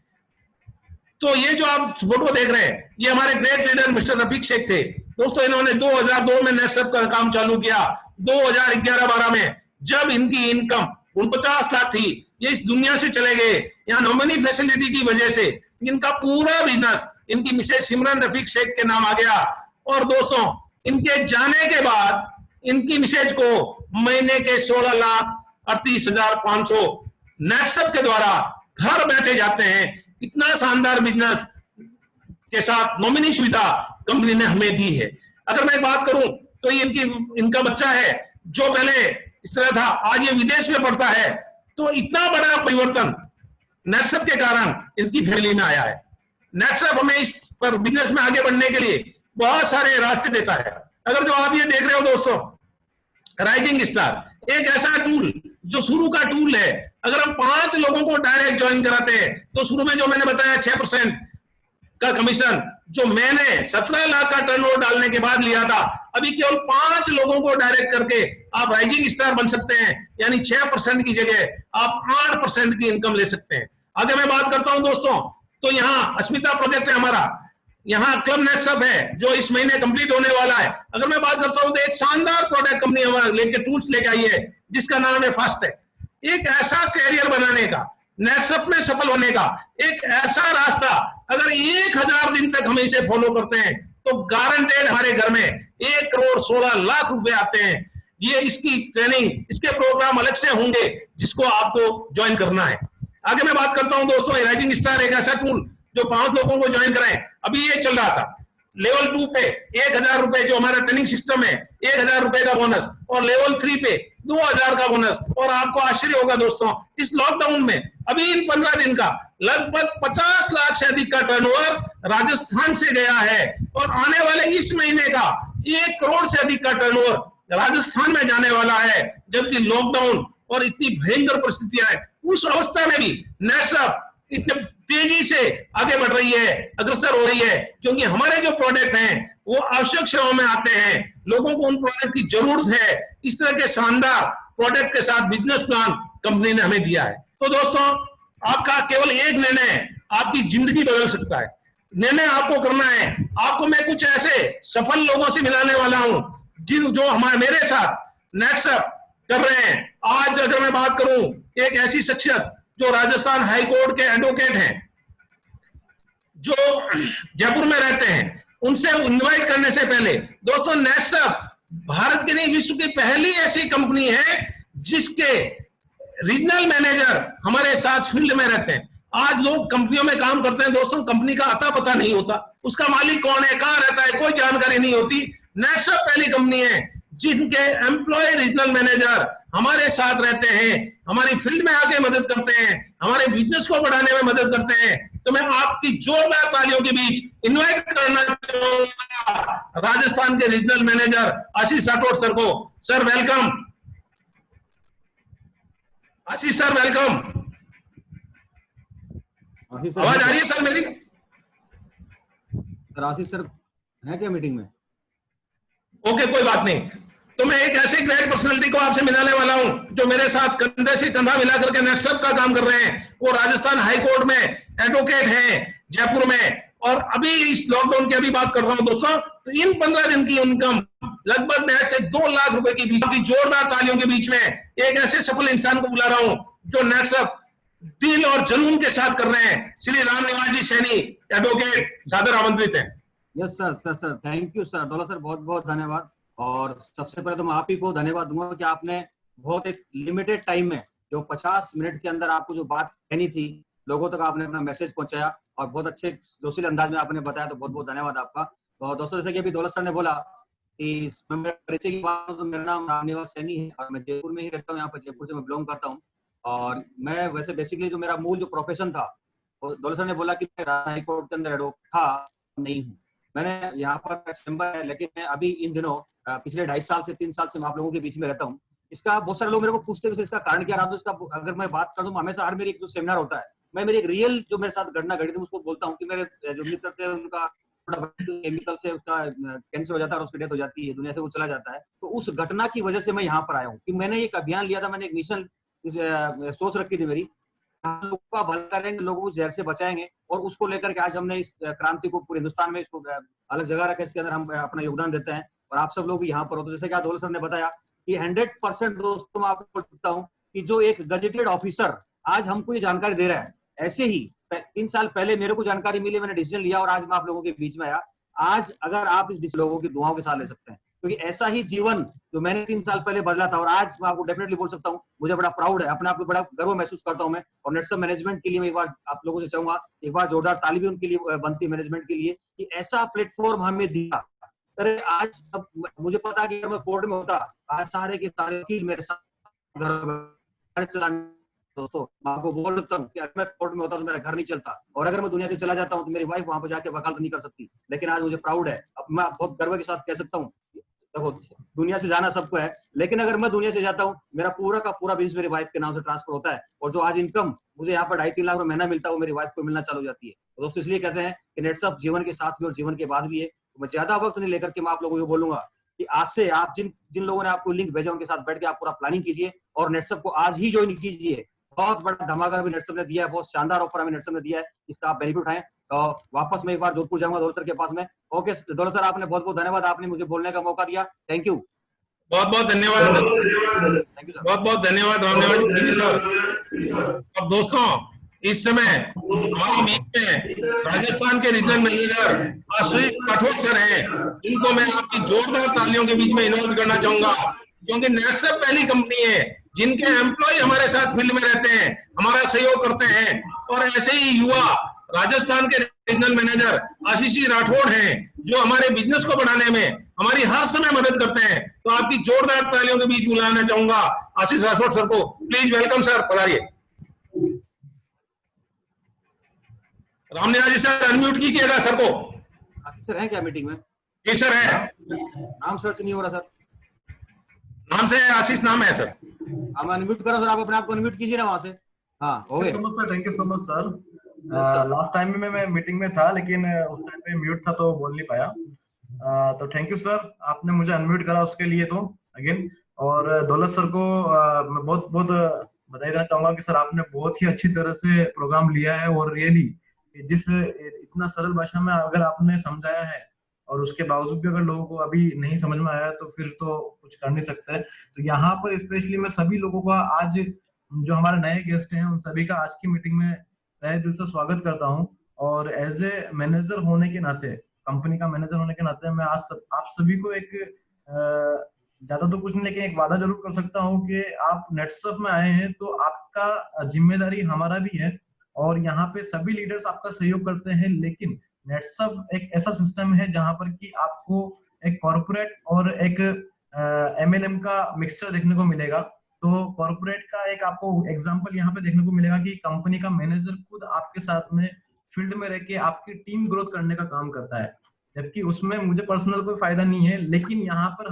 तो ये जो आप फोटो देख रहे हैं ये हमारे great leader mister Rafiq Sheikh थे दोस्तों। इन्होंने 2002 में नेटसप का काम चालू किया। 2011-12 में जब इनकी इनकम 49 लाख थी, ये इस दुनिया से चले गए। यहाँ नॉमिनी फैसिलिटी की वजह से इनका पूरा बिजनेस इनकी मिसेज सिमरन रफीक शेख के नाम आ गया। और दोस्तों इनके जाने के बाद इनकी मिसेज को महीने के 16,38,500 नेटसप के द्वारा घर बैठे जाते हैं। इतना शानदार बिजनेस के साथ नॉमिनी सुविधा कंपनी ने हमें दी है। अगर मैं बात करूं तो ये इनका बच्चा है जो पहले इस तरह था, आज ये विदेश में पढ़ता है। तो इतना बड़ा परिवर्तन नेटसप के कारण इसकी फैमिली में आया है। नेटसप हमें इस पर बिजनेस में आगे बढ़ने के लिए बहुत सारे रास्ते देता है। अगर जो आप ये देख रहे हो दोस्तों राइजिंग स्टार, एक ऐसा टूल जो शुरू का टूल है। अगर हम 5 लोगों को डायरेक्ट ज्वाइन कराते हैं तो शुरू में जो मैंने बताया 6% का कमीशन जो मैंने 17 लाख का टर्नओवर डालने के बाद लिया था, अभी केवल 5 लोगों को डायरेक्ट करके आप राइजिंग स्टार बन सकते हैं। यानी 6% की जगह आप 8% की इनकम ले सकते हैं। आगे मैं बात करता हूं दोस्तों तो यहाँ अस्मिता प्रोजेक्ट है हमारा, यहाँ क्लब नेटसप है जो इस महीने कंप्लीट होने वाला है। अगर मैं बात करता हूं तो एक शानदार प्रोडक्ट कंपनी हमारा लेके टूल्स लेके आई है जिसका नाम है फास्टैग। एक ऐसा कैरियर बनाने का, नेटसप में सफल होने का एक ऐसा रास्ता, अगर 1000 दिन तक हम इसे फॉलो करते हैं तो गारंटेड हमारे घर में 1,16,00,000 रुपए आते हैं। ये इसकी ट्रेनिंग, इसके प्रोग्राम अलग से होंगे जिसको आपको ज्वाइन करना है। आगे मैं बात करता हूं दोस्तों, राइजिंग स्टार एक ऐसा टूल जो 5 लोगों को ज्वाइन कराएं। अभी ये चल रहा था लेवल 2 पे 1000 रुपए जो हमारा ट्रेनिंग सिस्टम है, 1000 रुपए का बोनस, और लेवल 3 पे 2000 का बोनस। और आपको आश्चर्य होगा दोस्तों, इस लॉकडाउन में अभी इन 15 दिन का लगभग 50 लाख से अधिक का टर्नओवर राजस्थान से गया है, और आने वाले इस महीने का 1 करोड़ से अधिक का टर्नओवर राजस्थान में जाने वाला है। जबकि लॉकडाउन और इतनी भयंकर परिस्थितियां हैं, उस अवस्था में भी नेशनल इतने तेजी से आगे बढ़ रही है, अग्रसर हो रही है, क्योंकि हमारे जो प्रोडक्ट हैं वो आवश्यक सेवाओं में आते हैं, लोगों को उन प्रोडक्ट की जरूरत है। इस तरह के शानदार प्रोडक्ट के साथ बिजनेस प्लान कंपनी ने हमें दिया है। तो दोस्तों, आपका केवल एक निर्णय आपकी जिंदगी बदल सकता है। निर्णय आपको करना है। आपको मैं कुछ ऐसे सफल लोगों से मिलाने वाला हूं जो हमारे मेरे साथ नेटसअप कर रहे हैं। आज अगर मैं बात करूं, एक ऐसी शख्सियत जो राजस्थान हाई कोर्ट के एडवोकेट हैं, जो जयपुर में रहते हैं, उनसे इनवाइट करने से पहले दोस्तों, नेटसअप भारत की नहीं विश्व की पहली ऐसी कंपनी है जिसके रीजनल मैनेजर हमारे साथ फील्ड में रहते हैं। आज लोग कंपनियों में काम करते हैं दोस्तों, कंपनी का अता पता नहीं होता, उसका मालिक कौन है, कहां रहता है, कोई जानकारी नहीं होती। नेटसअप पहली कंपनी है जिनके एम्प्लॉय रीजनल मैनेजर हमारे साथ रहते हैं, हमारी फील्ड में आके मदद करते हैं, हमारे बिजनेस को बढ़ाने में मदद करते हैं। तो मैं आपकी जोरदार तालियों के बीच इनवाइट करना चाहूंगा राजस्थान के regional manager Ashish Rathore sir को। Sir welcome. Ashish sir welcome. आवाज आ रही है सर मेरी? आशीष सर है क्या मीटिंग में? ओके, कोई बात नहीं। तो मैं एक ऐसे ग्रेट पर्सनालिटी को आपसे मिलाने वाला हूं जो मेरे साथ कंधे से कंधा मिलाकर के नेटसअप का काम कर रहे हैं। वो राजस्थान हाई कोर्ट में एडवोकेट हैं जयपुर में, और अभी इस लॉकडाउन की अभी बात कर रहा हूं दोस्तों, तो इन 15 दिन की इनकम लगभग नेट से 2 लाख रुपए की बीच की जोरदार तालियों के बीच में एक ऐसे सफल इंसान को बुला रहा हूं जो नेटसअप दिल और जुनून के साथ कर रहे हैं। श्री राम निवास जी सैनी एडवोकेट सादर आमंत्रित हैं। Yes sir, thank you sir. Dollar sir बहुत बहुत धन्यवाद। और सबसे पहले तो मैं आप ही को धन्यवाद दूंगा कि आपने बहुत एक लिमिटेड टाइम में जो 50 मिनट के अंदर आपको जो बात कहनी थी, लोगों तक आपने अपना मैसेज पहुंचाया और बहुत अच्छे जोशीले अंदाज में आपने बताया, तो बहुत बहुत धन्यवाद आपका। तो दोस्तों, जैसे कि अभी दौलत सर ने बोला कि मेरे परिचय की बात, तो मेरा नाम राम निवास सैनी है और मैं जयपुर में ही रहता हूँ। यहाँ पर जयपुर से मैं बिलोंग करता हूँ। और मैं वैसे बेसिकली जो मेरा मूल जो प्रोफेशन था, दौलत सर ने बोला कि मैं हाई कोर्ट के अंदर एडवोकेट था, नहीं हूँ। मैंने यहाँ पर चैम्बर है, लेकिन मैं अभी इन दिनों पिछले 2.5 साल से 3 साल से मैं आप लोगों के बीच में रहता हूँ। इसका बहुत सारे लोग मेरे को पूछते हैं इसका कारण क्या रहा। तो इसका अगर मैं बात कर दूं, हमेशा हर मेरी एक जो सेमिनार होता है, मैं मेरी एक रियल जो मेरे साथ घटना घटी थी उसको बोलता हूँ कि मेरे जो मित्र थे उनका केमिकल से उसका कैंसर हो जाता है और उसकी डेथ हो जाती है, दुनिया से वो चला जाता है। तो उस घटना की वजह से मैं यहाँ पर आया हूँ कि मैंने एक अभियान लिया था, मैंने एक मिशन सोच रखी थी मेरी, लोगों का भला करेंगे, लोगों को जहर से बचाएंगे। और उसको लेकर के आज हमने इस क्रांति को पूरे हिंदुस्तान में इसको अलग जगह रखा, इसके अंदर हम अपना योगदान देते हैं और आप सब लोग यहाँ पर हो। तो जैसे कि आप दौलत सर ने बताया कि 100% दोस्तों मैं आपको बोलता हूँ कि जो एक गजेटेड ऑफिसर आज हमको ये जानकारी दे रहा है, ऐसे ही 3 साल पहले मेरे को जानकारी मिली, मैंने डिसीजन लिया और आज मैं आप लोगों के बीच में आया। आज अगर आप इस लोगों की दुआओं के साथ ले सकते हैं, क्योंकि ऐसा ही जीवन जो मैंने 3 साल पहले बदला था, और आज मैं आपको डेफिनेटली बोल सकता हूँ मुझे बड़ा प्राउड है, अपने आप को बड़ा गर्व महसूस करता हूँ मैं। और नेटसअप मैनेजमेंट के लिए मैं एक बार आप लोगों से चाहूंगा, एक बार जोरदार ताली भी उनके लिए बनती है मैनेजमेंट के लिए कि ऐसा प्लेटफॉर्म हमें दिया। अरे आज मुझे पता कि मैं कोर्ट में होता, आज सारे के सारे वकील मेरे साथ घर चलाने, दोस्तों मैं आपको बोल सकता हूँ कि अगर मैं कोर्ट में होता तो मेरा घर नहीं चलता, और अगर मैं दुनिया से चला जाता हूँ तो मेरी वाइफ वहां पर जाके वकालत नहीं कर सकती। लेकिन आज मुझे प्राउड है, अब मैं बहुत गर्व के साथ कह सकता हूँ, देखो दुनिया से जाना सबको है, लेकिन अगर मैं दुनिया से जाता हूँ मेरा पूरा का पूरा बिजनेस मेरी वाइफ के नाम से ट्रांसफर होता है, और जो आज इनकम मुझे यहाँ पर 2.5-3 लाख रुपए महीना मिलता है वो मेरी वाइफ को मिलना चालू हो जाती है। तो दोस्तों इसलिए कहते हैं कि नेटसअप जीवन के साथ भी और जीवन के बाद भी है। तो मैं ज्यादा वक्त नहीं लेकर के मैं आप लोगों को बोलूंगा कि आज से आप जिन लोगों ने आपको लिंक भेजा उनके साथ बैठ के आप पूरा प्लानिंग कीजिए और नेटसअप को आज ही ज्वाइन कीजिए। बहुत बड़ा धमाका भी नेटसअप ने दिया है, बहुत शानदार ऑफर हमें नेटसअप ने दिया है, इसका आप बेनिफिट उठाएं। तो वापस मैं एक बार जोधपुर जाऊंगा दौलत सर के पास में। ओके दौलत सर, आपने बहुत बहुत धन्यवाद, आपने मुझे बोलने का मौका दिया, थैंक यू। बहुत बहुत धन्यवाद, बहुत बहुत धन्यवाद रामदेव जी सर। अब दोस्तों इस समय हमारी बीच में राजस्थान के regional manager Ashish Rathore sir हैं, इनको मैं आपकी जोरदार तालियों के बीच में इन्वाइट करना चाहूंगा। क्योंकि नेटसप पहली कंपनी है जिनके एम्प्लॉय हमारे साथ फील्ड में रहते हैं, हमारा सहयोग करते हैं। और ऐसे ही युवा राजस्थान के रीजनल मैनेजर आशीष जी राठौड़ हैं जो हमारे बिजनेस को बढ़ाने में हमारी हर समय मदद करते हैं। तो आपकी जोरदार तालियों के बीच बुलाना चाहूंगा आशीष राठौड़ सर को। प्लीज वेलकम सर, पधारिए। रामनिवास जी सर, अनम्यूट कीजिएगा सर को। आशीष सर हैं क्या मीटिंग में? जी सर है। नाम सर्च नहीं हो रहा सर। नाम से आशीष नाम है सर। हम अनम्यूट करो सर, आप अपने आप को अनम्यूट कीजिए ना वहां से। हाँ हो गए। Thank you so much sir. Last time में मैं मीटिंग में था लेकिन उस टाइम पे म्यूट था तो बोल नहीं पाया। तो थैंक यू सर, आपने मुझे अनम्यूट करा उसके लिए तो अगेन। और दौलत सर को मैं बहुत बहुत बधाई देना चाहूंगा कि सर आपने बहुत ही अच्छी तरह से प्रोग्राम लिया है। और रियली जिस इतना सरल भाषा में अगर आपने समझाया है और उसके बावजूद भी अगर लोगों को अभी नहीं समझ में आया तो फिर तो कुछ कर नहीं सकते। तो यहाँ पर स्पेशली मैं सभी लोगों का आज जो हमारे नए गेस्ट हैं उन सभी का आज की मीटिंग में तहे दिल से स्वागत करता हूँ। और एज ए मैनेजर होने के नाते, कंपनी का मैनेजर होने के नाते मैं आज आप सभी को एक ज्यादा तो कुछ नहीं लेकिन एक वादा जरूर कर सकता हूँ कि आप नेटसप में आए हैं तो आपका जिम्मेदारी हमारा भी है। और यहाँ पे सभी लीडर्स आपका सहयोग करते हैं, लेकिन नेटसप एक ऐसा सिस्टम है जहां पर कि आपको एक कॉर्पोरेट और एक एमएनएम का मिक्सचर देखने को मिलेगा। तो कॉर्पोरेट का एक आपको एग्जांपल यहाँ पे देखने को मिलेगा कि कंपनी का मैनेजर खुद आपके साथ में फील्ड में रह के आपकी टीम ग्रोथ करने का काम करता है, जबकि उसमें मुझे पर्सनल कोई फायदा नहीं है। लेकिन यहाँ पर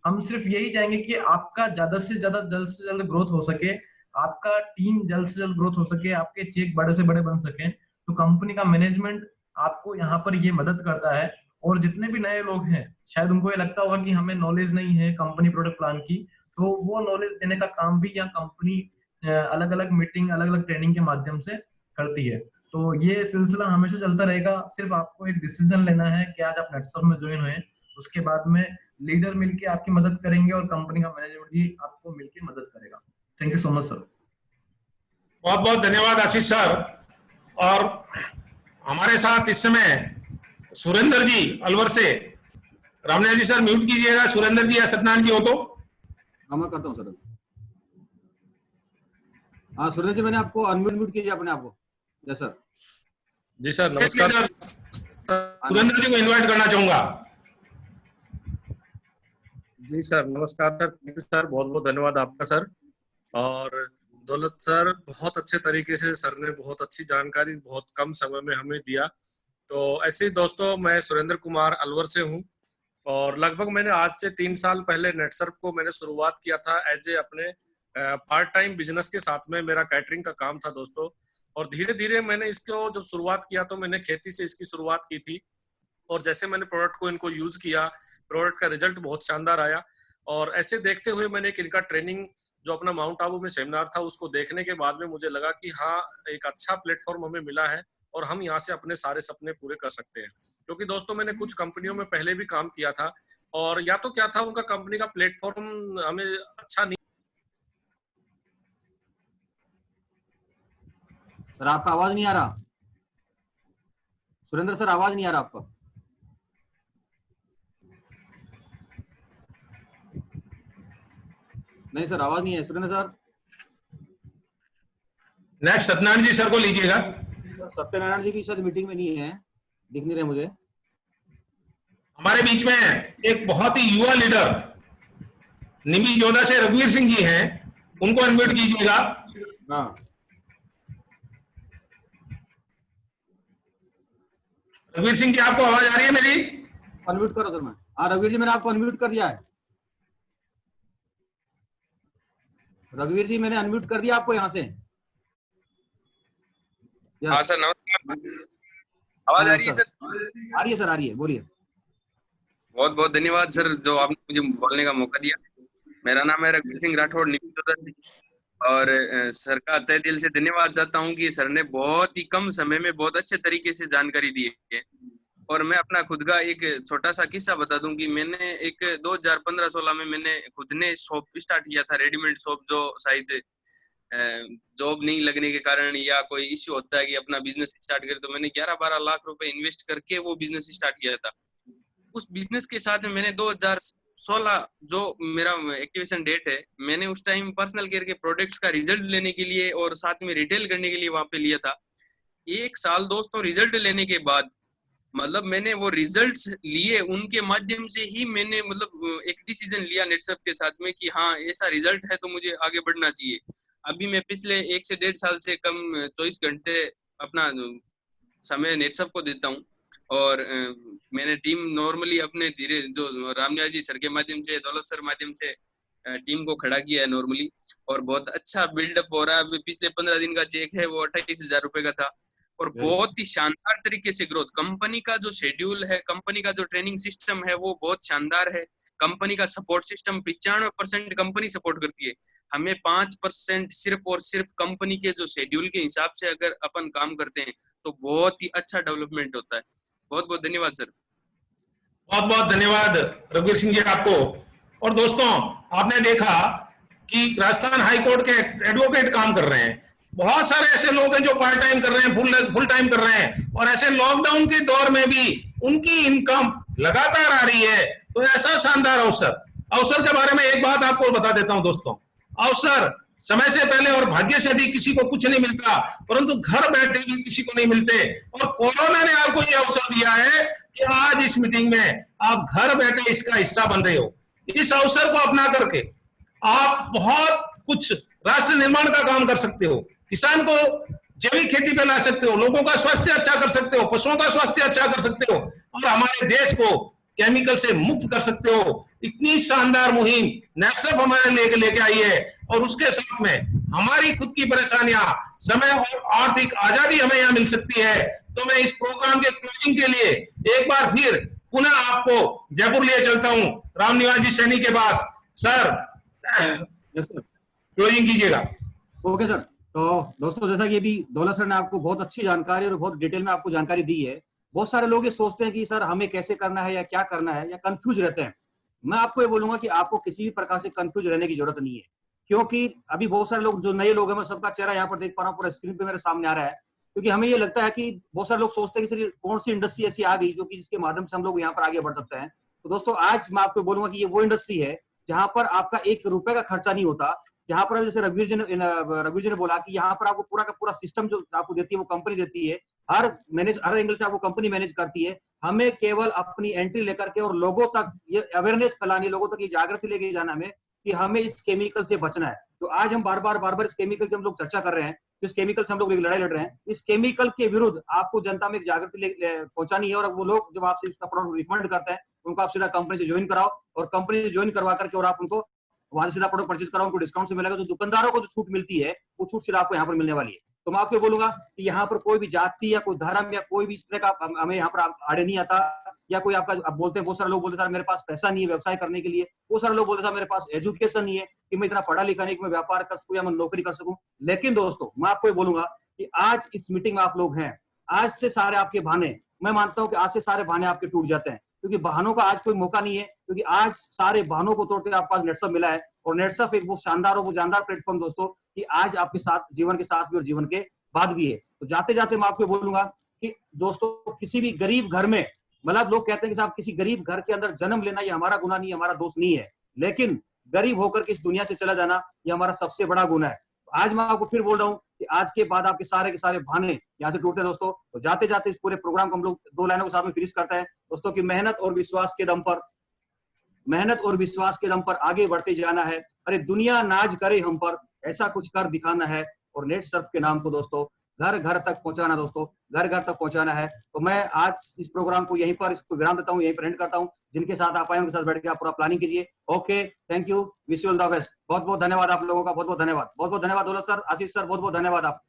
हम सिर्फ यही चाहेंगे कि आपका ज्यादा से ज्यादा जल्द से जल्द ग्रोथ हो सके, आपका टीम जल्द से जल्द ग्रोथ हो सके, आपके चेक बड़े से बड़े बन सके। तो कंपनी का मैनेजमेंट आपको यहाँ पर ये मदद करता है। और जितने भी नए लोग हैं शायद उनको ये लगता होगा कि हमें नॉलेज नहीं है कंपनी प्रोडक्ट प्लान की, तो वो नॉलेज देने का काम भी यहाँ कंपनी अलग अलग मीटिंग, अलग अलग ट्रेनिंग के माध्यम से करती है। तो ये सिलसिला हमेशा चलता रहेगा। सिर्फ आपको एक डिसीजन लेना है कि आज आप नेटसप में ज्वाइन हुए, उसके बाद में लीडर मिलके आपकी मदद करेंगे और कंपनी का मैनेजमेंट भी आपको मिलके मदद करेगा। Thank you so much sir. बहुत बहुत धन्यवाद आशीष सर। और हमारे साथ इस समय सुरेंद्र जी अलवर से। रामनिवास जी सर म्यूट कीजिएगा, सुरेंद्र जी या सत्यनारायण जी हो तो। मैं करता हूँ सर। हाँ सुरेंद्र जी, मैंने आपको अनम्यूट कीजिए अपने आप को। Yes sir. जी सर नमस्कार। सुरेंद्र जी को इनवाइट करना चाहूंगा। जी सर नमस्कार सर। थैंक यू सर, बहुत बहुत धन्यवाद आपका सर। और दौलत सर, बहुत अच्छे तरीके से सर ने बहुत अच्छी जानकारी बहुत कम समय में हमें दिया। तो ऐसे ही दोस्तों, मैं सुरेंद्र कुमार अलवर से हूँ और लगभग मैंने आज से 3 साल पहले नेटसप को मैंने शुरुआत किया था एज ए अपने पार्ट टाइम बिजनेस के साथ में। मेरा कैटरिंग का काम था दोस्तों। और धीरे धीरे मैंने इसको जब शुरुआत किया तो मैंने खेती से इसकी शुरुआत की थी। और जैसे मैंने प्रोडक्ट को इनको यूज किया, प्रोडक्ट का रिजल्ट बहुत शानदार आया। और ऐसे देखते हुए मैंने एक इनका ट्रेनिंग जो अपना माउंट आबू में सेमिनार था उसको देखने के बाद में मुझे लगा कि हाँ, एक अच्छा प्लेटफॉर्म हमें मिला है और हम यहाँ से अपने सारे सपने पूरे कर सकते हैं। क्योंकि दोस्तों मैंने कुछ कंपनियों में पहले भी काम किया था और या तो क्या था, उनका कंपनी का प्लेटफॉर्म हमें अच्छा नहीं। सर आपका आवाज नहीं आ रहा। सुरेंद्र सर आवाज नहीं आ रहा आपका। नहीं सर आवाज नहीं है सुरेंद्र सर। नेक्स्ट सत्यनारायण जी सर को लीजिएगा। सत्यनारायण जी भी शायद मीटिंग में नहीं है, दिख नहीं रहे मुझे। हमारे बीच में एक बहुत ही युवा लीडर निमी जोधा से रघुवीर सिंह जी हैं, उनको अनम्यूट कीजिएगा। हाँ रघुवीर सिंह जी, आपको आवाज आ रही है मेरी? अनम्यूट करो सर। मैं हाँ रघुवीर जी, मैंने आपको अनम्यूट कर दिया है। रघुवीर जी मैंने अनम्यूट कर दिया आपको यहाँ से। हाँ सर नमस्कार। आवाज आ रही है सर? आ रही है सर, आ रही है, बोलिए। बहुत बहुत धन्यवाद सर जो आपने मुझे बोलने का मौका दिया। मेरा नाम है रघुवीर सिंह राठौड़ और सर का तहे दिल से धन्यवाद चाहता हूँ कि सर ने बहुत ही कम समय में बहुत अच्छे तरीके से जानकारी दी है। और मैं अपना खुद का एक छोटा सा किस्सा बता दूं कि मैंने एक 2015-16 में मैंने खुद ने शॉप स्टार्ट किया था, रेडीमेड शॉप। जो शायद जॉब नहीं लगने के कारण या कोई इश्यू होता है कि अपना बिजनेस स्टार्ट करे, तो मैंने 11-12 लाख रुपए इन्वेस्ट करके वो बिजनेस स्टार्ट किया था। उस बिजनेस के साथ मैंने 16 जो मेरा एक्टिवेशन डेट है, मैंने उस टाइम पर्सनल केयर के प्रोडक्ट्स का रिजल्ट लेने के लिए और साथ में रिटेल करने के लिए वहां पे लिया था। 1 साल दोस्तों रिजल्ट लेने के बाद मतलब मैंने वो रिजल्ट्स लिए, उनके माध्यम से ही मैंने मतलब एक डिसीजन लिया नेटसर्फ के साथ में कि हाँ ऐसा रिजल्ट है तो मुझे आगे बढ़ना चाहिए। अभी मैं पिछले 1 से 1.5 साल से कम 24 घंटे अपना समय नेटसर्फ को देता हूँ और मैंने टीम नॉर्मली अपने धीरे जो रामनिवास जी सर के माध्यम से, दौलत सर माध्यम से टीम को खड़ा किया है नॉर्मली और बहुत अच्छा बिल्डअप हो रहा है। अभी पिछले 15 दिन का चेक है वो 28,000 रुपए का था और बहुत ही शानदार तरीके से ग्रोथ। कंपनी का जो शेड्यूल है, कंपनी का जो ट्रेनिंग सिस्टम है वो बहुत शानदार है। कंपनी का सपोर्ट सिस्टम 95% कंपनी सपोर्ट करती है। हमें 5% सिर्फ और सिर्फ कंपनी के जो शेड्यूल के हिसाब से अगर अपन काम करते हैं तो बहुत ही अच्छा डेवलपमेंट होता है। बहुत बहुत धन्यवाद सर। बहुत बहुत धन्यवाद रघुवीर सिंह जी आपको। और दोस्तों आपने देखा कि राजस्थान हाई कोर्ट के एडवोकेट काम कर रहे हैं, बहुत सारे ऐसे लोग हैं जो पार्ट टाइम कर रहे हैं, फुल टाइम कर रहे हैं, और ऐसे लॉकडाउन के दौर में भी उनकी इनकम लगातार आ रही है। तो ऐसा शानदार अवसर के बारे में एक बात आपको बता देता हूं दोस्तों। अवसर समय से पहले और भाग्य से अधिक किसी को कुछ नहीं मिलता, परंतु घर बैठे भी किसी को नहीं मिलते, और कोरोना ने आपको ये अवसर दिया है कि आज इस मीटिंग में आप घर बैठे इसका हिस्सा बन रहे हो। इस अवसर को अपना करके आप बहुत कुछ राष्ट्र निर्माण का काम कर सकते हो, किसान को जैविक खेती पे ला सकते हो, लोगों का स्वास्थ्य अच्छा कर सकते हो, पशुओं का स्वास्थ्य अच्छा कर सकते हो, और हमारे देश को केमिकल से मुक्त कर सकते हो। इतनी शानदार मुहिम नेटसर्फ हमारे लेके आई है, और उसके साथ में हमारी खुद की परेशानियां, समय और आर्थिक आजादी हमें यहाँ मिल सकती है। तो मैं इस प्रोग्राम के क्लोजिंग के लिए एक बार फिर पुनः आपको जयपुर लिए चलता हूँ, रामनिवास जी सैनी के पास। सर क्लोजिंग कीजिएगा। Okay sir. तो दोस्तों जैसा कि अभी दौलत सर ने आपको बहुत अच्छी जानकारी और बहुत डिटेल में आपको जानकारी दी है, बहुत सारे लोग ये सोचते हैं कि सर हमें कैसे करना है या क्या करना है, या कंफ्यूज रहते हैं। मैं आपको ये बोलूंगा कि आपको किसी भी प्रकार से कंफ्यूज रहने की जरूरत नहीं है, क्योंकि अभी बहुत सारे लोग जो नए लोग हैं, मैं सबका चेहरा यहाँ पर देख पा रहा हूँ, पूरा स्क्रीन पे मेरे सामने आ रहा है, क्योंकि हमें ये लगता है कि बहुत सारे लोग सोचते हैं कि सर कौन सी इंडस्ट्री ऐसी आ गई जो कि जिसके माध्यम से हम लोग यहाँ पर आगे बढ़ सकते हैं। तो दोस्तों आज मैं आपको बोलूंगा कि ये वो इंडस्ट्री है जहां पर आपका 1 रुपए का खर्चा नहीं होता, जहां पर जैसे रघुवीर जी ने बोला कि यहाँ पर आपको पूरा का पूरा सिस्टम जो आपको देती है वो कंपनी देती है, हर एंगल से आपको कंपनी मैनेज करती है। हमें केवल अपनी एंट्री लेकर के और लोगों तक ये अवेयरनेस फैलानी, लोगों तक ये जागृति लेके जाना हमें कि हमें इस केमिकल से बचना है। तो आज हम बार बार इस केमिकल की हम लोग चर्चा कर रहे हैं, इस केमिकल से हम लोग लड़ाई लड़ रहे हैं। इस केमिकल के विरुद्ध आपको जनता में एक जागृति पहुंचानी है, और वो लोग जब आपसे इसका प्रोडक्ट रिकमेंड करते हैं उनको आप सीधा कंपनी से ज्वाइन कराओ, और कंपनी से ज्वाइन करवा करके और आप उनको वहां से सीधा प्रोडक्ट परचेज कराओ, उनको डिस्काउंट से मिलेगा। जो दुकानदारों को जो छूट मिलती है वो छूट सीधा आपको यहाँ पर मिलने वाली है। तो मैं आपको बोलूंगा कि यहाँ पर कोई भी जाति या कोई धर्म या कोई भी इस तरह का हमें यहाँ पर आड़े नहीं आता, या कोई आपका अब बोलते हैं, बहुत सारे लोग बोलते हैं मेरे पास पैसा नहीं है व्यवसाय करने के लिए, बहुत सारे लोग बोलते हैं मेरे पास एजुकेशन नहीं है कि मैं इतना पढ़ा लिखा नहीं कि मैं व्यापार कर सकूं या मैं नौकरी कर सकूं। लेकिन दोस्तों मैं आपको बोलूंगा कि आज इस मीटिंग में आप लोग हैं, आज से सारे आपके बहाने, मैं मानता हूं कि आज से सारे बहाने आपके टूट जाते हैं, क्योंकि बहानों का आज कोई मौका नहीं है, क्योंकि आज सारे बहानों को तोड़कर आपके पास नेटसर्फ मिला है। और नेटसर्फ एक वो शानदार और वो जानदार प्लेटफॉर्म दोस्तों कि आज आपके साथ जीवन के साथ भी और जीवन के बाद भी है। तो जाते जाते मैं आपको बोलूंगा कि दोस्तों किसी भी गरीब घर में, मतलब लोग कहते हैं कि साहब किसी गरीब घर के अंदर जन्म लेना ये हमारा गुनाह नहीं है, हमारा दोष नहीं है, लेकिन गरीब होकर के इस दुनिया से चला जाना ये हमारा सबसे बड़ा गुनाह है। आज मैं आपको फिर बोल रहा हूँ कि आज के बाद आपके सारे के सारे बहाने यहाँ से टूटते हैं दोस्तों। तो जाते जाते इस पूरे प्रोग्राम को हम लोग 2 लाइनों के साथ में फिनिश करते हैं दोस्तों कि मेहनत और विश्वास के दम पर आगे बढ़ते जाना है। अरे दुनिया नाज करे हम पर, ऐसा कुछ कर दिखाना है, और नेटसर्फ के नाम को दोस्तों घर घर तक पहुंचाना, दोस्तों घर घर तक पहुंचाना है। तो मैं आज इस प्रोग्राम को यहीं पर इसको विराम देता हूं, यहीं पर एंड करता हूं। जिनके साथ आप आए उनके साथ बैठ के आप पूरा प्लानिंग कीजिए। Okay, thank you, wish you all the best. बहुत बहुत धन्यवाद आप लोगों का, बहुत बहुत धन्यवाद, बहुत बहुत धन्यवाद दौलत सर, आशीष सर, बहुत बहुत धन्यवाद आप।